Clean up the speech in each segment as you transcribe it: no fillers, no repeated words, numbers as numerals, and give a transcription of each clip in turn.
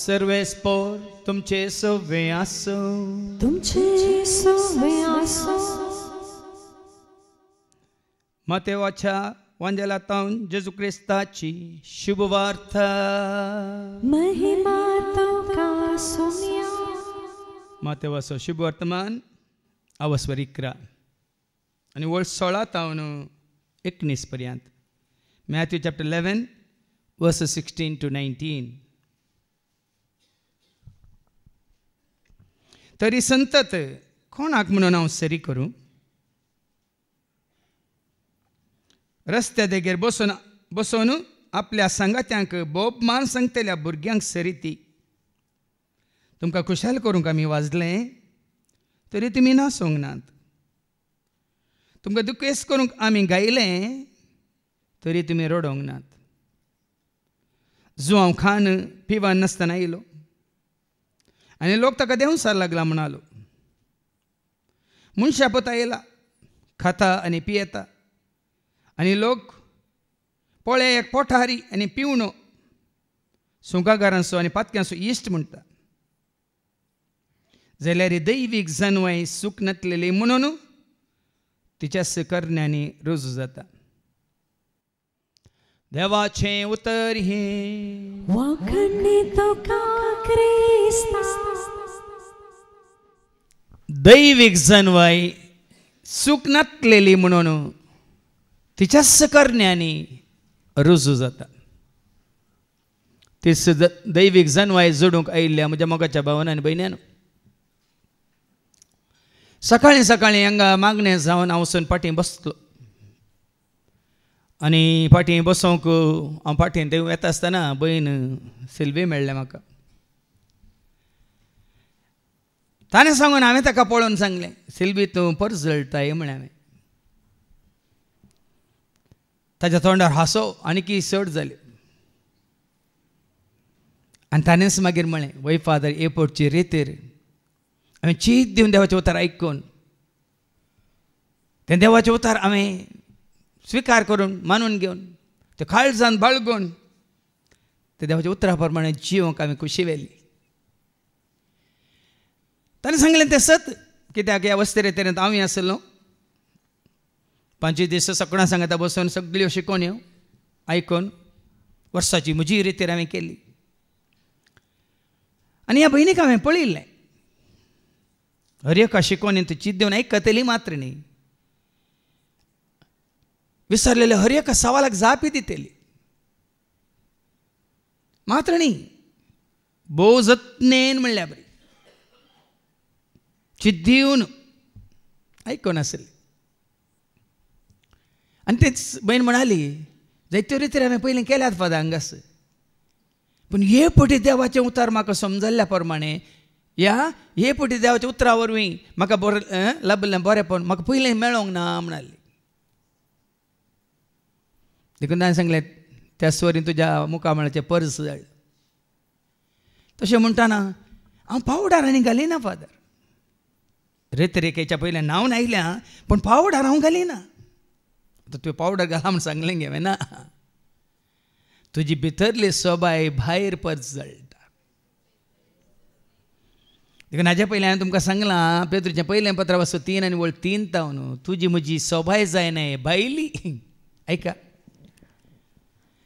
सर्वे spore तुमचे सवे आसो, तुमचे सवे आसो. मातेवाच्या वांजेलातावन जेजू क्रिस्ताची शुभवार्ता. महिमा तुका सोम्या. मातेवाचो शुभ वर्तमान आवस्वर 11 आणि वर्स 16 तावन 19 पर्यंत. Matthew chapter 11 versus 16 to 19. तरी संतत कोणाक म्हणून हांव सरी करूं? रस्त्या देगेर बसून आपल्या संगात्यांक बोबमान सांगतल्या भुरग्यांक सरी ती. तुमकां खुशाल करूंक आमी वाजलें तरी तुमी नासोंक नात. तुमकां दुखेस करूंक आमी गायलें तरी तुमी रडोंक नात. जो हांव खान पिवान नासतना येयलो आनी लोक ताका देंवसार लागला म्हणालो. मनशा पोता येयला, खाता आनी पियेता आनी लोक पोळे एक पोठारी आनी पिवणो सुंकागारांचो आनी पातक्यांचो इश्ट म्हणटा. जाल्यार ही दैवीक जानवाय सूख नटलेली म्हणून तिच्याच करण्यांनी रुजू जाता. देवाचें उतर हे वाखणी तुका क्रिस्ता. दैवीक जानवाय सूख नटलेली म्हणून तिच्याच करण्यांनी रुजू जाता. तीच दैवीक जानवाय जोडूंक आयिल्ल्या म्हज्या मोगाच्या भावांनी भयण्यानो, सकाळीं सकाळीं हांगा मागणें जावन हांव वचून फाटीं बसलो आनी फाटीं बसोंक हांव फाटीं थंय येता आसतना भयण सिल्वी मेळ्ळें म्हाका. ताणें सांगून हांवें ताका पळोवन सांगलें, सिल्वी तूं परस जळटाय म्हळें हांवें. ताच्या तोंडार हांसो आनीक चड जाली आनी ताणेंच मागीर म्हळें, वय फादर एअरपोर्टची रेतेर हांवें चीत दिवन देवाचें उतर आयकून तें देवाचें उतर हांवें स्विकार करून मानून घेवन तें काळजान बाळगून तें देवाच्या उतरा प्रमाणे जिवंक हांवें खुशी व्हेली. ताणें सांगलें तें सत, कित्याक ह्या वस्ते रेतेरेंत हांवूय आसलो. 5 दीस सकाळां सांगता बसून सगळ्यो शिकोवण्यो आयकून वर्साची म्हजी रेतेर हांवें केली. आनी ह्या भयणीक हांवें पळयल्लें, हर एका शिकोवणेंत चित दिवन आयकतली मात्र न्ही, विसरलेल्या हर एका सवालाक जापी दितली मात्र न्ही, भोव जतनेन म्हणल्यार बरी चित दिवन आयकून आसली. आनी तेच भयण म्हणाली, जायत्यो रितीर हांवें पयलीं केल्यात फादर हांगास, पूण हे पटी देवाचें उतर म्हाका समजल्ल्या प्रमाणे हे पटी देवाच्या उतरा वरवीं म्हाका बरें लाभलें बरेंपण म्हाका पयलें मेळोंक ना म्हणाली. देखून ताणें सांगलें, त्या स्वरीन तुज्या मुखामळाचें पर्स जाळ. तशें म्हणटाना हांव पावडार आनी घालिना फादर. रेतरेकेच्या पयलें नांव आयल्या पूण पावडार हांव घालिना. आतां तुवें पावडर घाला म्हूण सांगलें गे ना, तुजी भितरली सोबाय भायर पर्स जळटा. देखून हाज्या पयलीं हांवें तुमकां सांगलां, पेद्रूचें पयलें पत्र वाचो 3 आनी वळ 3 तावन, तुजी म्हजी सोबाय जायना भायली. आयका,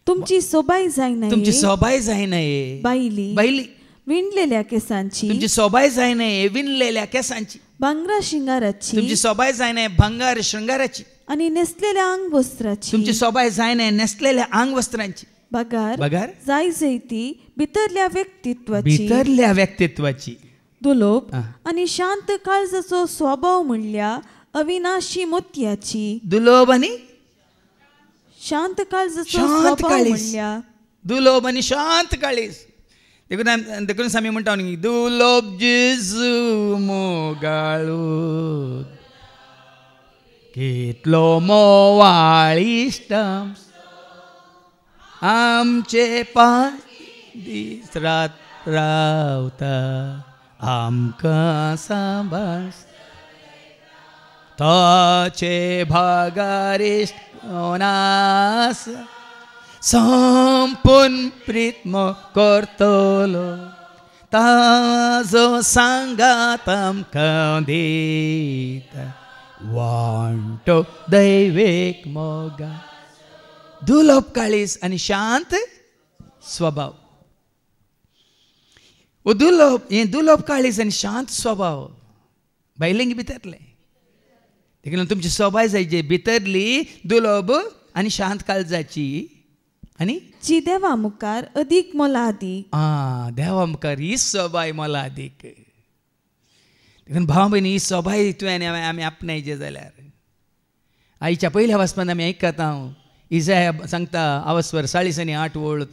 तुमची सोबाय जायना, तुमची सोबाय जायना बायली बायली, विणलेल्या केसांची. तुमची सोबाय जायना विणलेल्या केसांची. भांगरा शिंगाराची. तुमची सोबाय जायना भांगार शृंगाराची. आणि नेसलेल्या अंग वस्त्राची. तुमची सोबाय जायना नेसलेल्या अंग वस्त्रांची. बगार जाय जैती भितरल्या व्यक्तित्वाची. दुलोप आणि शांत काळजाचो स्वभाव म्हणल्या अविनाशी मोत्याची. दुलोभ आणि शांत काळजाचो स्वभाव म्हणल्या दुलोभ आणि शांत काळीज. देखून आमी म्हणटा न्ही, दुलोभ जेजू मोगाळू कितलो मोवाळिश्ट आमचे पांय दीस रात रावता आमकां सांबाळ. ताचे भागारिश्ट कोणास संपून प्रीत करतलो ताजो सांगात आमकां दिता वांटो दैवेक मोगा दुलोप काळीज आनी शांत स्वभाव. दुलोप काळीज आनी शांत स्वभाव बायलेंगे भितरले देखीन तुमची सोबाय जाय जे भितरली दुलोप आनी शांत काळजाची आनी जी देवा मुखार अदीक मोलादीक. देवा मुखार ही सोबाय मोलादीक. देखून भाव भयणी ही सोबाय तुवें आमी आपणायचे जाल्यार आईच्या पयल्या वाचपान आमी आयकता हांव इजाया सांगता आवस्वर 40:8 वोळ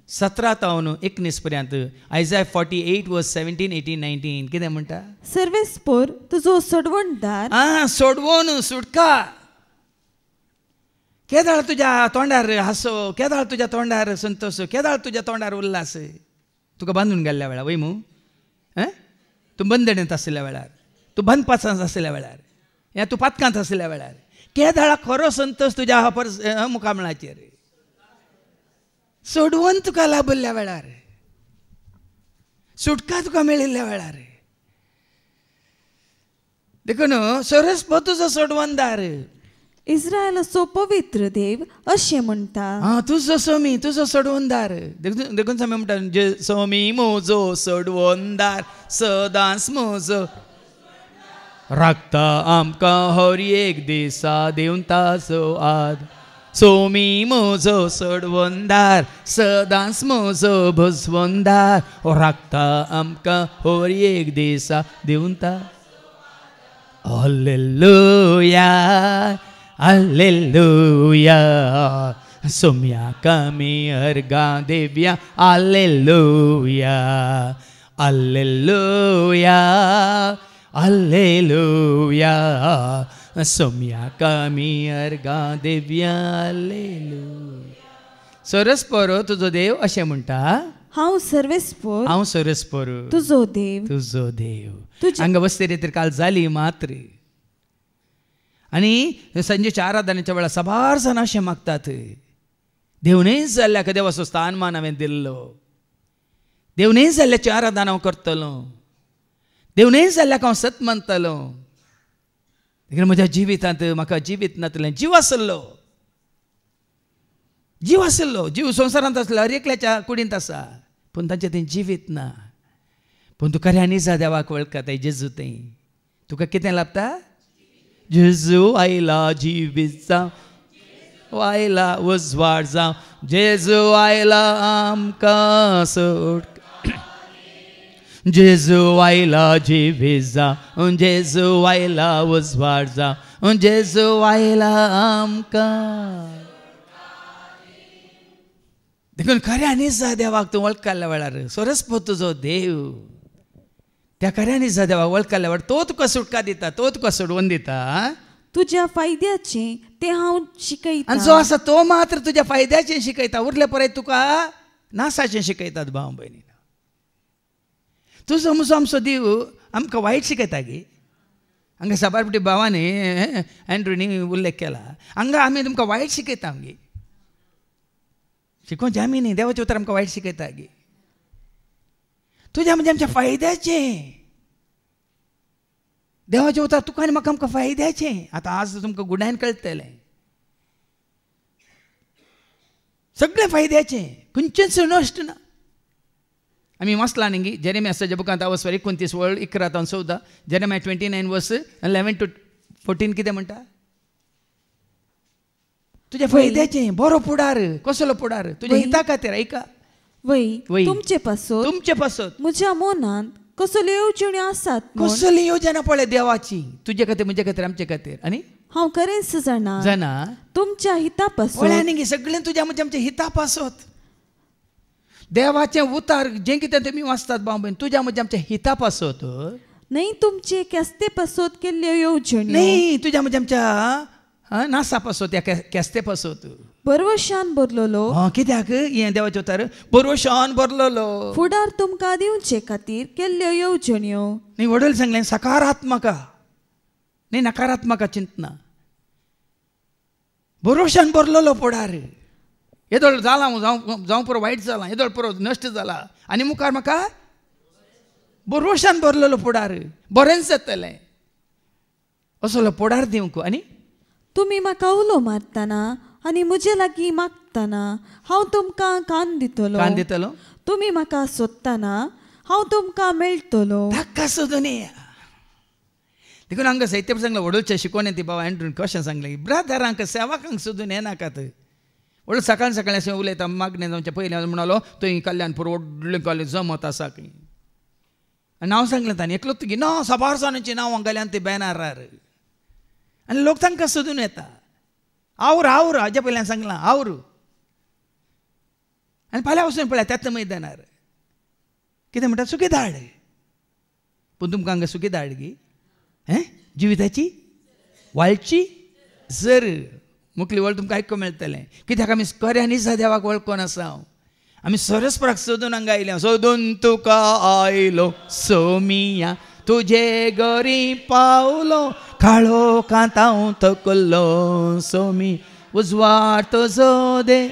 17 तावन 19 पर्यंत. आयजाया 48 वर्स 17, 18, 19 कितें म्हणटा? सर्वेस्पोर तुजो सोडवणदार सोडवून सुटका. केदाळ तुज्या तोंडार हांसो, केदाळ तुज्या तोंडार संतोष, केदाळ तुज्या तोंडार उल्हास. तुका बांदून गेल्ल्या वेळार वय मू तूं बंदणेंत आसल्या वेळार, तूं बंदपाचांत आसल्या वेळार, या तूं पातकांत आसल्या वेळार केदाळा खरो संतोष तुज्या मुखामळाचेर. सोडवून तुका लाभल्ल्या वेळार, सुटका तुका मेळिल्ल्या वेळार देखून सरस्पो तुजो सोडवणदार. इस्रायलाचो पवित्र देव अशें म्हणटा तुजो सोमी तुजो सोडवणदार. देखून सामी म्हणटा जे सोमी म्हजो सोडवणदार सदांच म्हजो राखता आमकां हर एक दिसा दिवन ताचो आद. सोमी म्हजो सोडवणदार सदांच म्हजो भजवणदार राखता आमकां हर एक दिसा दिवन ता. हालेलुया हालेलुया सोम्याक आमी अर्गां देवया. हालेलुया हालेलुया हालेलुया सोम्याक आमी अर्गां देवया. हालेलुया. सरस्पोर तुजो देव अशें म्हणटा हांव सर्वेस्पोर, हांव सरस्पोर तुजो देव, तुजो देव. हांगा वस्तेरी तर काल जाली मात्र आनी संजेच्या आराधनेच्या वेळार सबार जाण अशें मागतात देवनेच जाल्ल्याक देवाचो स्थानमान हांवें दिल्लो, देवनेच जाल्ल्याची आराधना हांव करतलो, देवनेच जाल्ल्याक हांव सत मानतलो. देखून म्हज्या जिवितांत म्हाका जिवीत नातलें. जीव आसलो, जीव आसलो, जीव संवसारांत आसलो, हर एकल्याच्या कुडींत आसा पूण तांचें थंय जिवीत ना. पूण तूं खऱ्यांनी जा देवाक वळखता जेजू थंय तुका कितें लाभता? जेजू आयला जिवीत जावं, आयला उजवाड जावं, जेजू आयला आमकां सोड, जेजू आयला जिवीत जावं, जेजू आयला उजवाड जावं, जेजू आयला आमकां. देखून खऱ्यांनी जा देवाक तूं वळखल्या वेळार सरस्पो तुजो देव त्या खऱ्यांनी जा देवाक वळखल्या वेळार तो तुका सुटका दिता, तो तुका सोडवून दिता. तुज्या फायद्याचें तें हांव शिकयतां. आनी जो आसा तो मात्र तुज्या फायद्याचें शिकयता, उरले परत तुका नासाचें शिकयतात. भाव भयणी तुजो म्हजो आमचो देव आमकां वायट शिकयता गे. हांगा साबारपटी भावानी एंड्रूनी उल्लेख केला, हांगा आमी तुमकां वायट शिकयता गे. शिकोवचें आमी न्ही, देवाचें उतर आमकां वायट शिकयता गे. तुज्या म्हणजे आमच्या फायद्याचें देवाचें उतर तुका आनी म्हाका आमकां फायद्याचें. आतां आज तुमकां गुडायन कळटलें सगळें फायद्याचें, खंयचेंच नश्ट ना. आमी वाचला न्ही जेरेमियाच्या बुकांत आवस्वर 29 वळ 11 तावन 14, जेरेमिया 29 वर्स 11 to 14 कितें म्हणटा? तुज्या फायद्याचें बरो पुडार. कसलो पुडार? तुज्या हिता खातीर. ऐका वय तुमचे पासत म्हज्या मनांत कसल्यो येवजण्यो आसात. कसली योजना पळय देवाची तुजे खातीर, म्हजे खातीर, आमचे खातीर. आनी हांव खरेंच जाणा तुमच्या हिता पासत, सगळें तुज्या म्हणजे आमच्या हिता पासत. देवाचें उतार जें कितें तुमी वाचतात भाव भयण तुज्या म्हणजे आमच्या हिता पासत न्ही. तुमचे केस्ते पासत केल्ल्यो येवजण्यो न्ही, तुज्या म्हणजे आमच्या नासा पासत, त्या केस्ते पासत बरवशान बरलोलो. कित्याक हें देवाचें उतार बरवशान बरलोलो. फुडार तुमकां दिवचे खातीर केल्ल्यो येवजण्यो न्ही. वडील सांगलें सकारात्मका न्ही, नकारात्मका चिंतना. बरवशान बरलोलो फुडार. येदोळ जाला जावं पुरो वायट जाला, येदोळ पुरो नश्ट जाला आनी मुखार म्हाका बरोशान भरलेलो पुडार बरेंच जातलें असलो पुडार दिवंक. आनी तुम्ही म्हाका उलो मारतना आनी म्हजे लागीं मागतना हांव तुमकां कान दितलो. तुम्ही म्हाका सोदतना हांव तुमकां मेळटलो. ताका सोदून येया. देखून हांगा साहित्य सांगला वडोलच्या शिकोवणे ती बाबा एंड्रून कशें सांगलें ब्रादरांक सेवाकांक सोदून येनाकात. वडो सकाळ सकाळी अशें उलयता मागणें जावच्या पयलीं म्हणलो थंय कल्याणपूर व्हडलें कॉलेज जमत आसा खंय. नांव सांगलें ताणें एकलो तुगे ना सबारसानाचीं नांवां घाल्यान ते बॅनरार आनी लोक तांकां सोदून येता. आवरू हाज्या पयल्यान सांगलां आवरू. आनी फाल्यां वचून पळया त्याच मैदानार कितें म्हणटा सुकी धाड. पूण तुमकां हांगा सुकी धाड गी जिविताची वाळची जर मुखली वळ तुमकां आयकूंक मेळटलें. कित्याक आमी खऱ्यांनी देवाक वळखून आसा. आमी सरस्पराक सोदून हांगा आयल्या. सोदून तुका आयलो सोमिया तुजे घरी पावलो काळो कांताव तकलो सोमी उजवाड तुजो दे.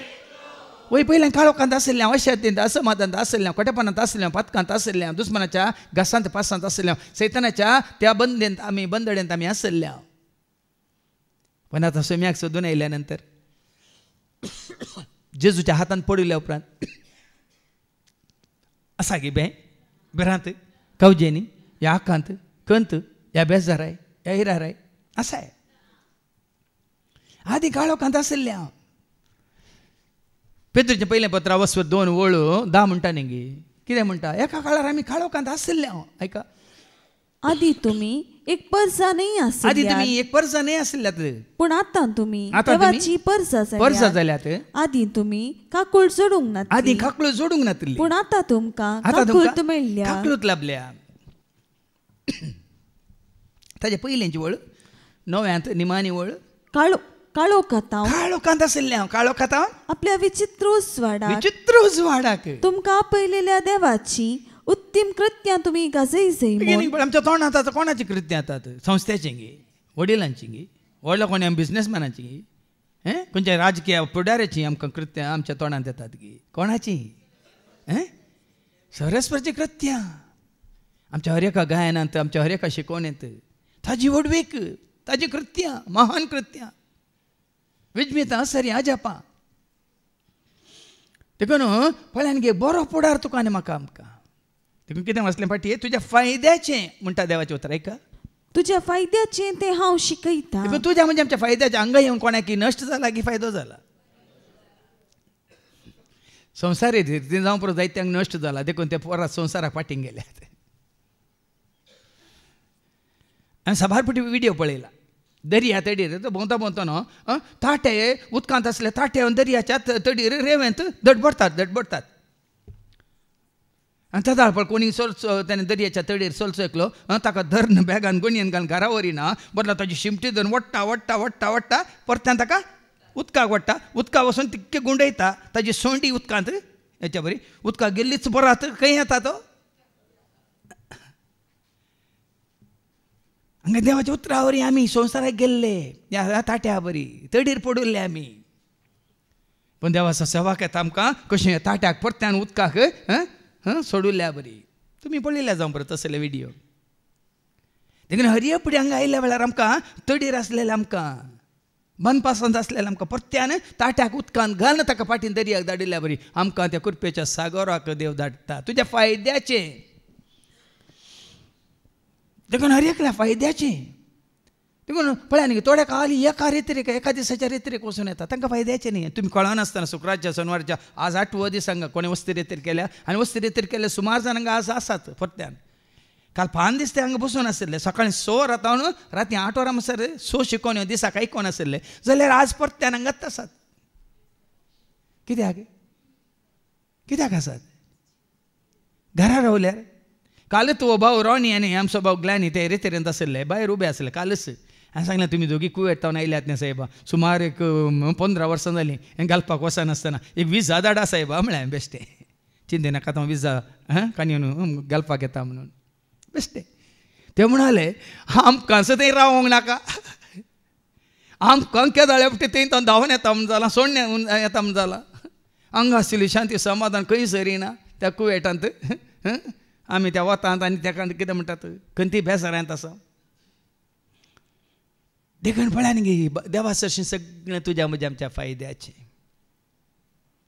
वय पयल्यान काळो कांत आसलें अशांत असमाधांत आसलें खोटेपणांत आसलें पातकांत आसलें दुस्मनाच्या घासांत पासांत आसलें सैतानाच्या त्या बंदडेंत आमी आसल्या. पण आतां सोम्याक सोदून आयल्या नंतर जेजूच्या हातांत पडिल्ल्या उपरांत आसा गे बेरांत कवजेनी ह्या आकांत कंत ह्या बेजाराय ह्या हिराराय आसाय. आदी काळो कांत आसल्या. पेद्रूचें पयलें पत्र वस्वर 2 वळू 10 म्हणटा न्ही गे. कितें म्हणटा एका काळार आमी काळो कांत आसल्या. आयका आदी तुमी एक पर्सानय आसल्यात पूण आतां तुमी देवाची पर्सा जाल्यात. आदी तुमी काकूळ जोडूंक ना. आदी काकूळ जोडूंक नातली पूण आतां तुमकां काकूळत मेळ्ळ्या. काकूळत लाभल्या. ताजे पयलींची वळ नव्यांत निमाणी वळ काळो कांत आसल्या. काळो कांताव आपल्या विचित्र उजवाडाक तुमकां आपयलेल्या देवाची उत्तम कृत्यां तुमी गाजय. आमच्या तोंडांत आतां कोणाची कृत्यां जातात संस्थेची गे वडिलांची गे व्हडल्या कोण्या बिझनेसमॅनाची गे खंयच्या राजकीय फुडाऱ्याची आमकां कृत्यां आमच्या तोंडांत येतात गे. कोणाची सरस्वतीची कृत्यां आमच्या हर एका गायनांत आमच्या हर एका शिकोवणेंत ताजी वडवीक ताजी कृत्यां महान कृत्यां विजमितां सरी आजापां. देखून पळयान गे बरो पुडार तुका आनी म्हाका आमकां. देखून कितें वाचलें पाटी तुज्या फायद्याचें म्हणटा देवाचें उतर. आयका तुज्या फायद्याचें तें हांव शिकयतां. देखून तुज्या म्हणजे आमच्या फायद्याचें हांगा येवन कोणाकी नश्ट जाला की फायदो जाला. संवसार रितीन जावं पुरो जायत्यांक नश्ट जाला. देखून ते परत संवसाराक फाटींग गेल्यात. हांवें सबारपटी विडियो पळयला. दर्या तडीर भोंवता भोंवता न्हू ताटे उदकांत आसले ताटे दर्याच्या तडीर रेंवेंत धडपडटात. आनी त्या धाडपड कोणी ताणें दर्याच्या तडीर चलचो एकलो ताका धरण बॅगान गोणयेन घालून घरा व्हरिना बरला ताची शिमटी धरून वट्टा परत्यान ताका उदकाक वट्टा. उदकाक वचून तितके गुंडयता ताजी सोंडी उदकांत हेच्या बरी उदकाक गेल्लीच बरो खंय येता तो. हांगा देवाच्या उतरा वरी आमी संवसाराक गेल्ले ह्या ताट्या बरी तडीर पडुल्ले आमी. पूण देवाचो सेवाक येता आमकां कशें ताट्याक परत्यान उदकाक सोडुल्ल्या बरी. तुमी पळयल्या जावं बरो तसले विडियो. देखून हरियपडी हांगा आयल्या वेळार आमकां तडीर आसलेले आमकां मनपासंत आसलेले आमकां परत्यान ताट्याक उदकान घालन ताका फाटीन दर्याक धाडिल्ल्या बरी आमकां त्या कृपेच्या सागराक देव धाडटा तुज्या फायद्याचें. देखून हर एकल्या फायद्याचें. देखून पळया न्ही थोड्याक हाली एका दिसाच्या रेत्रेक वचून येता तांकां फायद्याचें न्ही. तुमी कळनासतना शुक्रारच्या शनिवारच्या आज 8वो दीस हांगा कोणें वस्ती रेतीर केल्या आनी वस्ती रेतीर केले सुमार जाण हांगा आज आसात परत्यान. काल 5 दीस ते हांगा बसून आशिल्ले सकाळीं 6 रातावन राती 8 वरां म्हणसर 6 शिकोवन दिसाक आयकोन आशिल्ले जाल्यार आज परत्यान हांगाच आसात. कित्याक आसात घरा रावल्यार. कालच तो भाऊ रॉनी आनी आमचो भाऊ ग्लॅनी ते रेतेरेंत आसले भायर उबे आसले कालच. हांवें सांगलें तुमी दोगी कुवेतावन आयल्यात न्ही साहेबा सुमार एक 15 वर्सां जालीं हें घालपाक वचनासतना एक 20 धाडा साहेबा म्हळ्यां हांवें बेश्टें. चिंते नाका तो 20 काणयोन घालपाक येता म्हणून बेश्टें. ते म्हणाले आमकां थंय रावोंक नाका आमकां केदाळ्या पटी थंय तो धांवन येता म्हूण जाला सोडण्या येता म्हूण जाला. हांगा आशिल्ली शांती समाधान खंय सरिना त्या कुवेटांत आमी त्या वतात आनी तेका कितें म्हणटात खंयती बेसाऱ्यांत आसा. देखून पळया न्ही देवा सरशी सगळें तुज्या म्हज्या आमच्या फायद्याचें.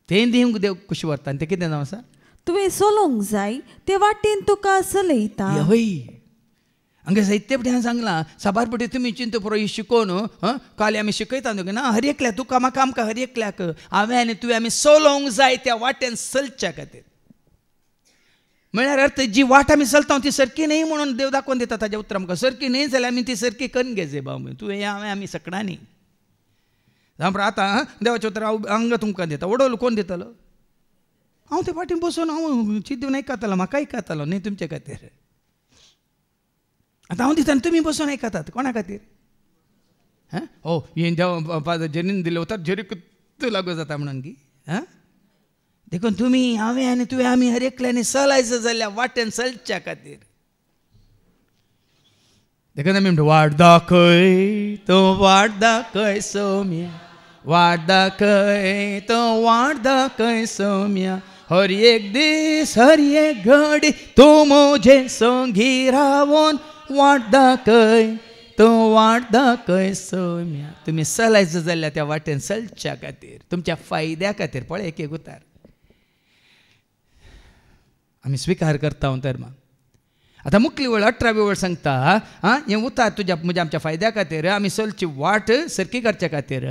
तें दिवंक देव खुशी व्हरता आनी तें कितें जावं आसा तुवें चलोवंक जाय ते वाटेन तुका चलयता. हय हांगा साहित्यपट्यान सांगलां साबारपटी तुमी चिंत पुरो ही शिकोवन काल आमी शिकयता न्हू ना हर एकल्याक तुका म्हाका आमकां हर एकल्याक हांवें आनी तुवें आमी चलोवंक जाय त्या वाटेन चलच्या खातीर. म्हळ्यार अर्थ जी वाट आमी चलता ती सारकी न्ही म्हणून देव दाखोवन दिता ताजें उतर आमकां. सारकी न्ही जाल्यार आमी ती सारकी करून घेजे बाव तुवें हांवें आमी सकणांनी. आतां देवाचें उतर हांगा तुमकां दिता ओडोल कोण दितलो. हांव ते फाटीं बसून हांव चिंत दिवन आयकतालो म्हाका आयकतालो न्ही तुमचे खातीर. आतां हांव दिता आनी तुमी बसून आयकतात कोणा खातीर. हो हें देव जरीन दिलें उतर जरी लागू जाता म्हणून गी. देखून तुमी हांवें आनी तुवें आमी हर एकल्यानी चलायचं जाल्यार वाटेन चलच्या खातीर. देखून आमी म्हणटा वाट दाखय तो वाट दाखय सौम्या वाट दाखय तो वाट दाखय सौम्या हर एक दीस हर एक घडी तूं म्हजे संगी रावून वाट दाखय तो वाट दाखय सौम्या. तुमी चलायचं जाल्यार त्या वाटेन चलच्या खातीर तुमच्या फायद्या खातीर. पळय एक उतार आमी स्विकार करता धर्म. आतां मुखली वेळ 18वी वेळ सांगता हें उतार तुज्या म्हज्या आमच्या फायद्या खातीर आमी चलची वाट सारकी करच्या खातीर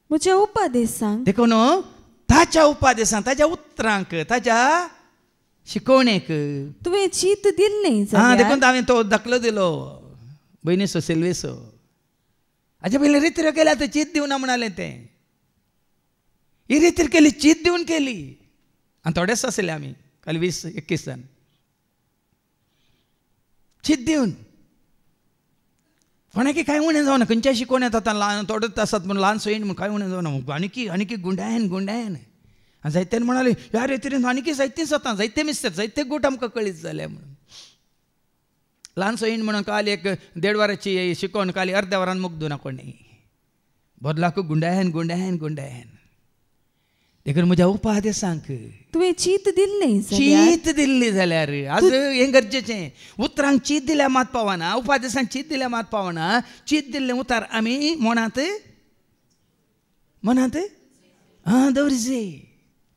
म्हज्या उपादेशांक देखून ताच्या उपादेशांक ताच्या उतरांक ताच्या शिकोवणेक तुवें चीत दिल्लें देखून हांवें तो दाखलो दिलो भयणीसो सेल्वेसो. हाजे पयलीं रितीर केल्या तर चीत दिवना म्हणालें तें. ही रितीर केली चीत दिवन केली आनी थोडेच आसले आमी काल 20-21 जाण चीत दिवन कोणाकी कांय उणें जावना. खंयच्याय शिकोवण्यात आतां ल्हान थोडेच आसात पूण ल्हान सयण म्हूण कांय उणें जावना. आनीकी गुंडायन आनी जायत्यान म्हणाले ह्या रितीन आनीकी जायतीं जाता जायते मिस्टेक जायते गोट आमकां कळीत जाले म्हणून. ल्हान सयण म्हणून काल एक 1.5 वराची शिकोवन काल अर्द्या वरान मुग्दूना कोणी बदलाक गुंडायन. देखून म्हज्या उपादेशांक तुवें चीत दिल्ली जाल्यार आज हें गरजेचें. उतरांक चीत दिल्या मात पावना उपादेशांक चीत दिल्या मात पावना. चीत दिल्लें उतार आमी मनांत दवरचे.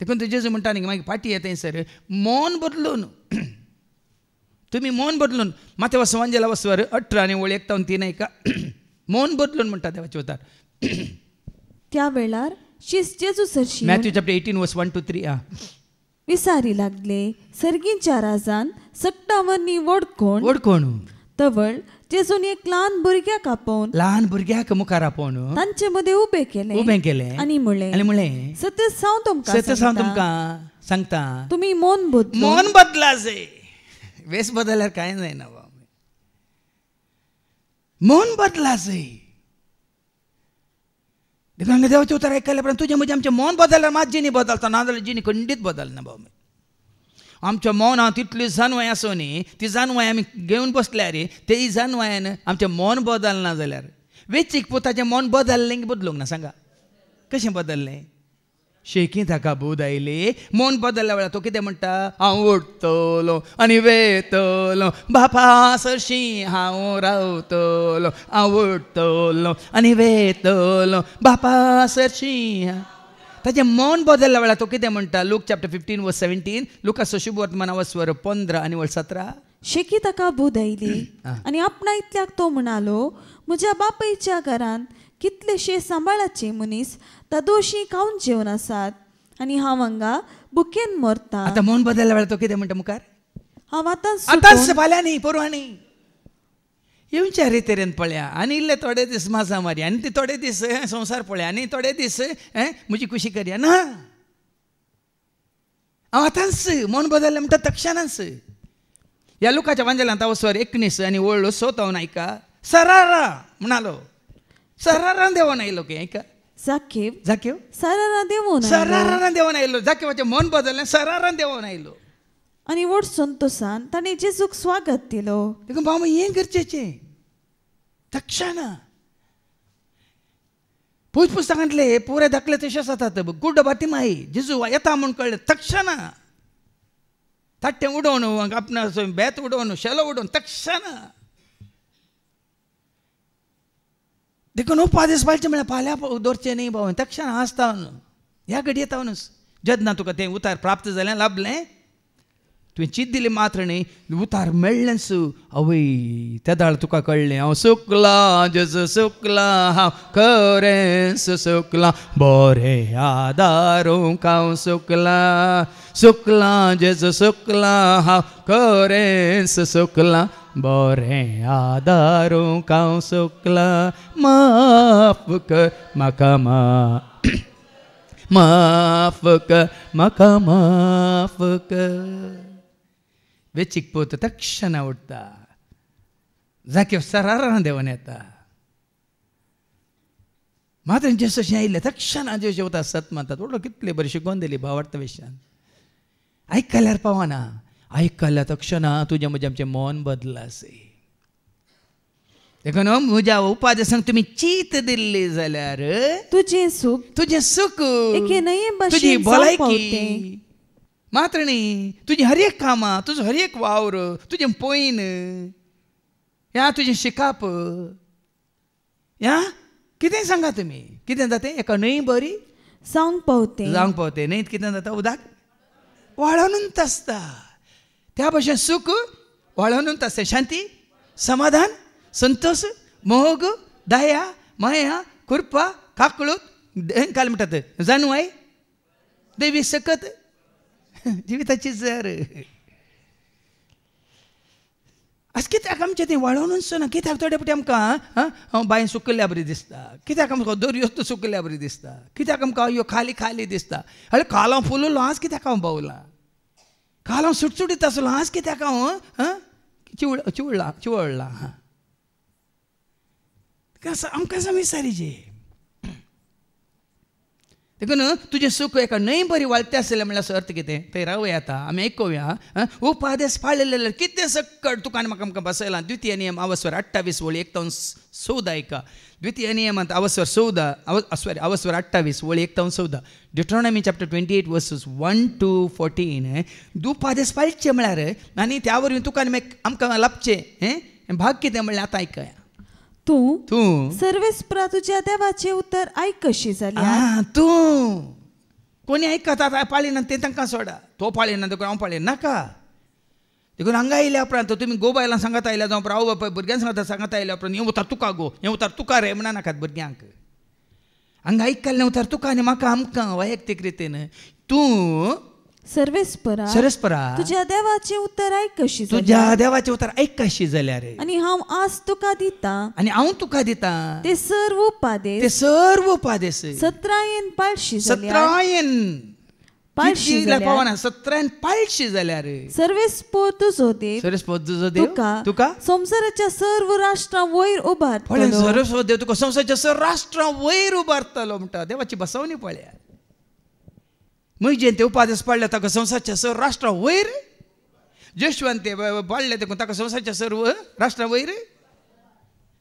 देखून तूं जेजू म्हणटा न्ही मागीर फाटी येता सर मन बदलून तुमी मन बदलून माते वसवांजेला वसवर 18 आनी वळ 1-3 ऐका मन बदलून म्हणटा देवाचें उतार. त्या वेळार जेजू सरशी मॅथ्यू चॅप्टर 18 वर्स 1-3 विसारी लागले सर्गींच्या राजान सक्टावरनी वडकोण तवळ जेजून एक ल्हान भुरग्याक मुखार आपोवन तांचे मदें उबे केले आनी म्हळें सत्य सांग तुमकां सांगता तुमी मन बदला जाय. वेस बदल्यार कांय जायना मन बदला जाय. देखून देवाचें उतर आयकल्या उपरांत तुजें म्हजें आमचें मन बदलल्यार मात जिणी बदलता ना जाल्यार जिणी खंडीत बदलना भाव. आमच्या मनांत तितली जानवाय आसूं न्ही ती जानवाय आमी घेवन बसल्यार तेय जानवायन आमचें मन बदलना जाल्यार वेचीक पुताचें मन बदललें की बदलूंक ना. सांगा कशें बदललें. शेकी ताका बोध आयली मन बदलल्या वेळार तो कितें म्हणटा हांव उठतलो आनी वेतलो बापा सरशी हांव रावतलो हांव उठतलो आनी वेतलो बापा सरशी. ताजें मन बदलल्या वेळार तो कितें म्हणटा. लूक चॅप्टर 15 वर्स 17 लुकाचो शुभ वर्तमान वस्वर 15 आनी 17 शेकी ताका बोध आयली आनी आपणा इतल्याक तो म्हणालो म्हज्या बापायच्या घरांत कितलेशे सांबाळाचे मनीस तादोशी खावन जेवण आसात आनी हांव हांगा भुकेन मरता. आतां मन बदलल्या वेळार तो कितें म्हणटा मुखार हांव आतांच फाल्यां न्ही परवां येवच्या रितीन पळया आनी इल्ले थोडे दीस मासा मारी आनी ते थोडे दीस संवसार पळया आनी थोडे दीस म्हजी खुशी करया ना. हांव आतांच मन बदललें म्हणटा तक्षणांच. ह्या लुकाच्या वांजेलांत वचवर 19 आनी वळलो 7 हांव आयका सरारा म्हणालो सरारान देवोन आयलो की ऐका जाकेव सरारान देवोन आयलो. जाकेवाचें मन बदललें सरारान देवोन आयलो आनी व्हड संतोशान ताणें जेजूक स्वागत दिलो. देखून भाव हें गरजेचें तक्षणा. पुज पुस्तकांतले पुरे दाखले तशेंच जातात. गुड बातिमाई जेजू येता म्हूण कळ्ळें तक्षणा ತಟ್ಟೆ ಉಡೋನು ಅಪ್ಪನ ಬೇತ್ ಉಡೋನು ಶೆಲ ಉಡೋನು ತಕ್ಷಣ देखून उपादेश पाळचे म्हळ्यार फाल्यां दवरचें न्ही भाव तक्षण हांसता ह्या घडये येता जेन्ना तुका तें उतार प्राप्त जालें लाभलें तुवें चिंत दिली मात्र न्ही उतार मेळ्ळेंच आवय त्या दाळ तुका कळ्ळें हांव सुकला जेजू सुकला हांव खरेंच सुकला बरें आदारूंक हांव सुकला सुकला जेजू सुकला हांव खरेंच सुकला बरें आदारूंक हांव सुकला माफ कर म्हाका माफ कर म्हाका माफ कर वेचीक पोत तक्षण उठता जाके सरारान देवन येता मात्र जेसो आयिल्ले तक्षण जेशे वता सत मानतात ओळख कितले बरें शिकोवन दिली भावार्थ विशयान आयकल्यार पावना आयकल्या तक्षण तुजें म्हजें आमचें मन बदला देखून म्हज्या उपादेशांक तुमी चीत दिल्ली जाल्यार तुजें सूख एके नये तुजी भलायकी मात्र न्ही तुजी हर एक कामां तुजो हर एक वावर तुजें पयन ह्या तुजें शिकाप ह्या कितें सांगा तुमी कितें जाता एका न्हंय बरी जावंक पावते न्हंयत कितें जाता उदक वाळूनच आसता त्या भशेन सूख वाळूनच आसता शांती समाधान संतोष मोग दया माया कृपा काकळूत काल म्हणटात जाणवाय देवी सकत जिविताची जर अशें कित्याक आमचें तें वाळोवनूच ना कित्याक थोडे फावटी आमकां बांय सुकल्ल्या बरी दिसता कित्याक आमकां दर्यो सुकल्ल्या बरी दिसता कित्याक आमकां ह्यो खाली खाली दिसता अरे कालां फुललो आज कित्याक हांव भोंवलां कालां सुटसुटीत आसलो आज कित्याक हांव चिवळ्ळां आमकां समविचारीचे देखून तुजें सूख एका न्हंय बरी वाळटे आसलें म्हणल्यार अर्थ कितें थंय रावया आतां आमी आयकुया उपादेश पाळलेले जाल्यार कितें सक्कड तुका आनी म्हाका आमकां बसयलां द्वितीय नियम अवस्वर 28 वळी 1:14 ऐका द्वितीय नियमांत अवस्वर 28 वळी 1:14 डिट्रॉनॉमी चॅप्टर 28 वर्सेस 1 to 14 उपादेश पाळचे म्हळ्यार आनी त्या वरवीं तुका आनी आमकां लाभचें भाग कितें म्हणल्यार आतां आयकया तू सर्वेस्परा तुझ्या देवाचे उतर आयक कशी जाल्यार तू कोणी आयकता पाळिना ते तांकां सोडा तो पाळिना देखून हांव पाळिना नाका देखून हांगा आयल्या उपरांत तुमी गो बायलां सांगत आयल्या जावं आवय बापाय भुरग्यांक सांगत आयल्या उपरांत हें उतर तुका गो हें उतर तुका रे म्हणा नाकात भुरग्यांक हांगा आयकल्लें उतर तुका आनी म्हाका आमकां वैयक्तीक रितीन तूं सर्वेस्परा तुझ्या देवाचे उतर आयक कशी तुझ्या देवाचे उतर आयक कशी जाल्यार आनी हांव आज तुका दिता आनी हांव तुका दिता ते सर्व उपादेश 17 पाळशी जाल्यार सर्वेस्पोर तुजो देव तुका संवसाराच्या सर्व राष्ट्रां वयर उबारतलो सर्वेस्पोर देव तुका संवसाराच्या सर्व राष्ट्रां वयर उबारतलो म्हणटा देवाची बसवणी पळयात म्हजें तें उपादेश पाळ्ळे ताका संवसाराच्या सर्व राष्ट्रां वयर जोशुआन ते पाळ्ळे देखून ताका संवसाराच्या सर्व राष्ट्रां वयर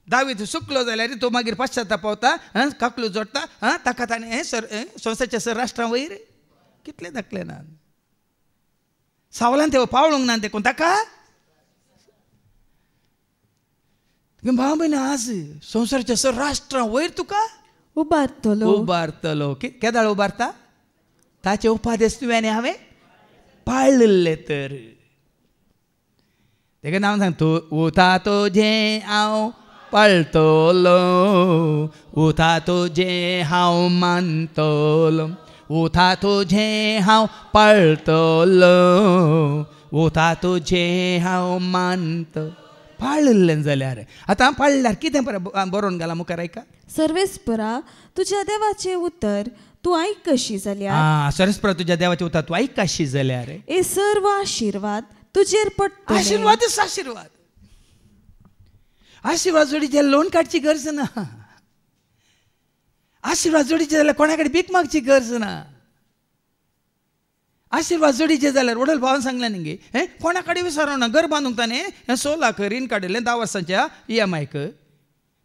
दावीद सुकलो जाल्यार तो मागीर पाश्चात्ताप पावता काकलो जोडटा ताका ताणें संवसाराच्या सर्व राष्ट्रां वयर कितले दाखले ना सावलान ते पावळूंक ना देखून ताका भाव भयण आज संवसाराच्या सर्व राष्ट्रां वयर तुका उबारतलो केदाळ उबारता ताचे उपादेश तुवें आनी हांवें पाळिल्ले तर देखून हांव सांगता उता तुजें हांव पाळटलो उता तुजें हांव मानतलो उता तुजें हांव पाळटलो उता तुजें हांव मानतलो पाळिल्लें जाल्यार आतां पाळल्यार कितें बरोवन घाला मुखार आयका सर्वेस्परा तुज्या देवाचें उतर तूं आयक कशी जाल्यार सर्वेस्परा तुज्या देवाचें उतर तूं आयक कशी जाल्यार हे सर्व आशिर्वाद तुजेर पडटले आशिर्वादच आशिर्वाद जोडीचे लोन काडची गरज ना आशिर्वाद जोडीचे जाल्यार कोणा कडेन भीक मागची गरज ना आशिर्वाद जोडीचे जाल्यार वडील भावान सांगलें न्ही कोणा कडेन विचारूं ना घर बांदूंक ताणें 16 लाख रीण काडिल्लें 10 वर्सांच्या EMIक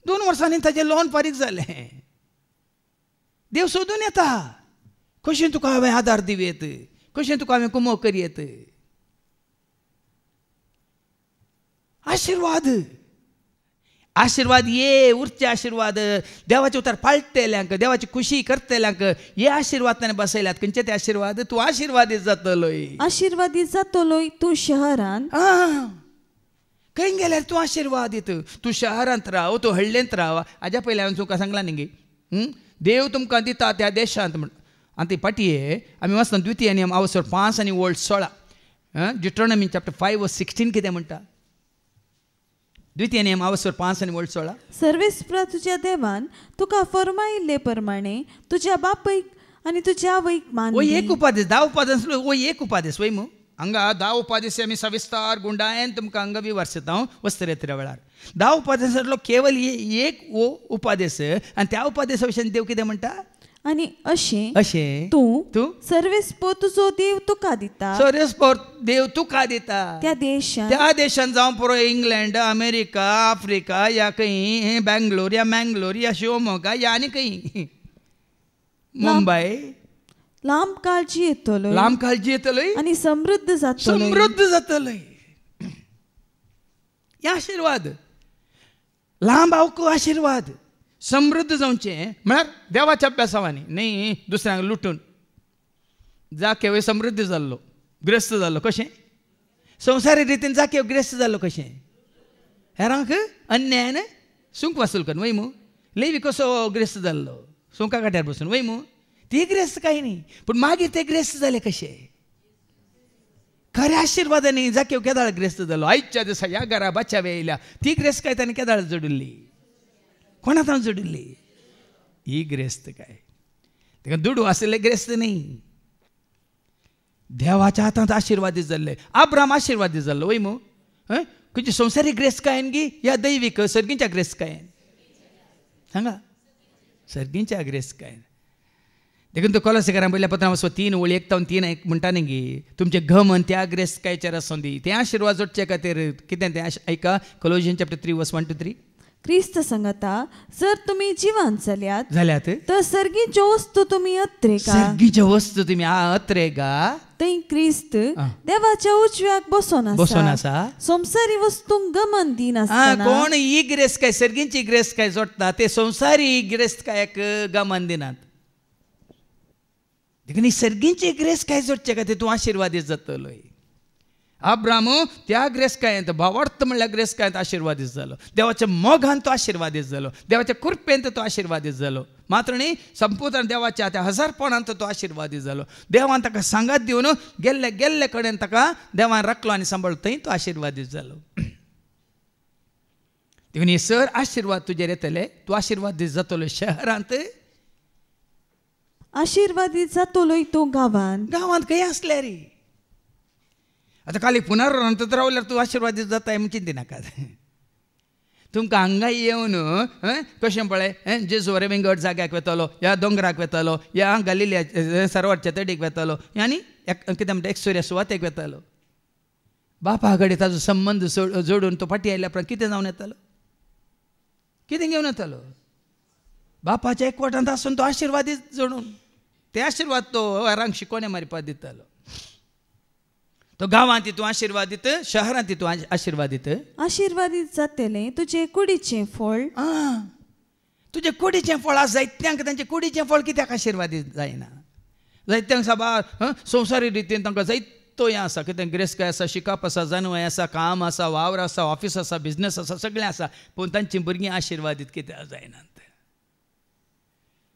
2 वर्सांनी ताचें लोन फारीक जालें देव सोदून येता कशें तुका हांवें आदार दिवेत कशें तुका हांवें कुमो करयेत आशीर्वाद आशीर्वाद ये उरचे आशीर्वाद देवाचे उतार पाळटल्यांक देवाची खुशी करतल्यांक हे आशीर्वाद ताणें बसयल्यात खंयचे ते आशीर्वाद तूं आशीर्वादीत जातलोय आशीर्वादीत जातलोय तूं शहरान खंय गेल्यार तूं आशीर्वादीत तूं शहरांत राव तूं हळ्ळेंत राव हाज्या पयलीं हांवें तुका सांगलां न्ही गे देव तुमकां दिता त्या देशांत म्हण आनी ती पाटये आमी वाचता द्वितीय नियम अवसर 5 आनी वोल्ट 16 डिट्रोनॉमी चॅप्टर 5:16 कितें म्हणटा द्वितीय नियम अवसर 5 आनी वोल्ट 16 सर्वेस्परा तुज्या देवान तुका फरमायिल्ले प्रमाणे तुज्या बापयक आनी तुज्या आवयक मान वो एक उपादेश 10 उपादेश वो एक उपादेश वय मू हांगा 10 उपादेश आमी सविस्तार गुंडायेन तुमकां हांगा विवारता वस्त्रयात्रे वेळार 10 उपादेशांतलो केवल एक वो उपादेश आनी त्या उपादेशा विशयी देव कितें म्हणटा आनी अशें अशें तूं सर्वेस्पो तुजो देव तुका दिता सर्वेस्पो देव तुका दिता त्या देशांत जावं पुरो इंग्लंड अमेरिका आफ्रिका या खंय बेंगलोर या मँगलोर या शिवमोगा या आनी खंय मुंबय लांब काळजी येतलोय आनी समृद्ध जातलोय हे आशीर्वाद लांब आवको आशीर्वाद समृद्ध जावचें म्हळ्यार देवाच्या अभ्यासावानी न्ही दुसऱ्यांक लुटून जाकेव समृद्ध जाल्लो ग्रस्त जाल्लो कशें संवसारीक रितीन जाकेव ग्रस्त जाल्लो कशें हेरांक अन्यायान सूंक वासूल करून वय मू लेवी कसो ग्रस्त जाल्लो सुंका काट्यार बसून वय मू ती ग्रस्त काय न्ही पूण मागीर ते ग्रस्त जाले कशे खऱ्या आशिर्वादांनी जाकेव केदाळ ग्रस्त जालो आयच्या दिसा ह्या घरा बाच्या येयल्या ती ग्रस्त काय ताणें केदाळ जोडिल्ली कोणा ताणें जोडिल्ली ही ग्रस्त काय ताका दुडू आसले ग्रस्त न्ही देवाच्या हातांत आशिर्वादीत जाल्ले अब्राम आशिर्वादीत जाल्लो वय मू खंयची संवसारीक ग्रस्त कायन गी या दैवीक सर्गींच्या ग्रस्त कायन सांगा सर्गींच्या ग्रस्त कायन देखून तो कोलोसेकारांक पयल्या पत्रांत 3:1-3 म्हणटा न्ही गी तुमचे घमन त्या ग्रस्तकायेचेर आसूं दी ते आशिर्वाद जोडचे खातीर कितें तें ऐका कोलोसियन चॅप्टर 3:1-3 क्रिस्त सांगता जर तुमी जिवंत जाल्यात तर सर्गीच्यो वस्तू तुमी अत्रेका सर्गीच्यो वस्तू तुमी अत्रेका थंय क्रिस्त देवाच्या उजव्याक बसून आसा संवसारी वस्तूंक गमन दिनासतना कोण ही ग्रस्तकाय सर्गींची ग्रस्तकाय जोडटा ते संवसारी ग्रस्तकायक गमन दिनात देखून सर्गींची ग्रस्तकाय जोडचे खातीर तूं आशिर्वादीत जातलोय अब्राम त्या ग्रस्तकायेंत भावार्थ म्हणल्यार ग्रस्तकायेंत आशिर्वादीत जालो देवाच्या मोगान तो आशिर्वादीत जालो देवाच्या कृपेंत तो आशिर्वादीत जालो मात्र न्ही संपूर्ण देवाच्या त्या हजारपणांत तो आशिर्वादीत जालो देवान ताका सांगात दिवन गेल्ले कडेन ताका देवान राखलो आनी सांबाळलो थंय तो आशिर्वादीत जालो देखून हे सर आशिर्वाद तुजेर येतले तूं आशिर्वादीत जातलो शहरांत आशिर्वादीत जातलोय तूं गांवांत खंय आसले रे आतां काली पुनरावंत रावल्यार तूं आशिर्वादीत जाताय म्हूण चिंती नाका तुमकां हांगा येवन कशें पळय जेजू रेवेंगड जाग्याक वेतलो ह्या दोंगराक वेतलो ह्या गलिल्या सरोवरच्या तडीक वेतलो आनी कितें म्हणटा एकसुऱ्या सुवातेक वेतलो बापा कडेन ताजो संबंद जोडून तो फाटी आयल्या उपरांत कितें जावन येतलो कितें घेवन येतलो बापाच्या एकवटांत आसून तो आशिर्वादीत जोडून ते आशिर्वाद तो हेरांक शिकोवण्या मारपाक दितालो तो गांवांत तितून आशिर्वादीत शहरांत तितून आशिर्वादीत जातलें तुजें कुडीचें फळ तुजें कुडीचें फळ आसा जायत्यांक तांचें कुडीचें फळ कित्याक आशिर्वादीत जायना जायत्यांक साबार संवसारीक रितीन तांकां जायतो हें आसा कितें गिरेस्तकाय आसा शिकप आसा जानवय आसा काम आसा वावर आसा ऑफीस आसा बिजनस आसा सगळें आसा पूण तांचीं भुरगीं आशिर्वादीत कित्याक जायनात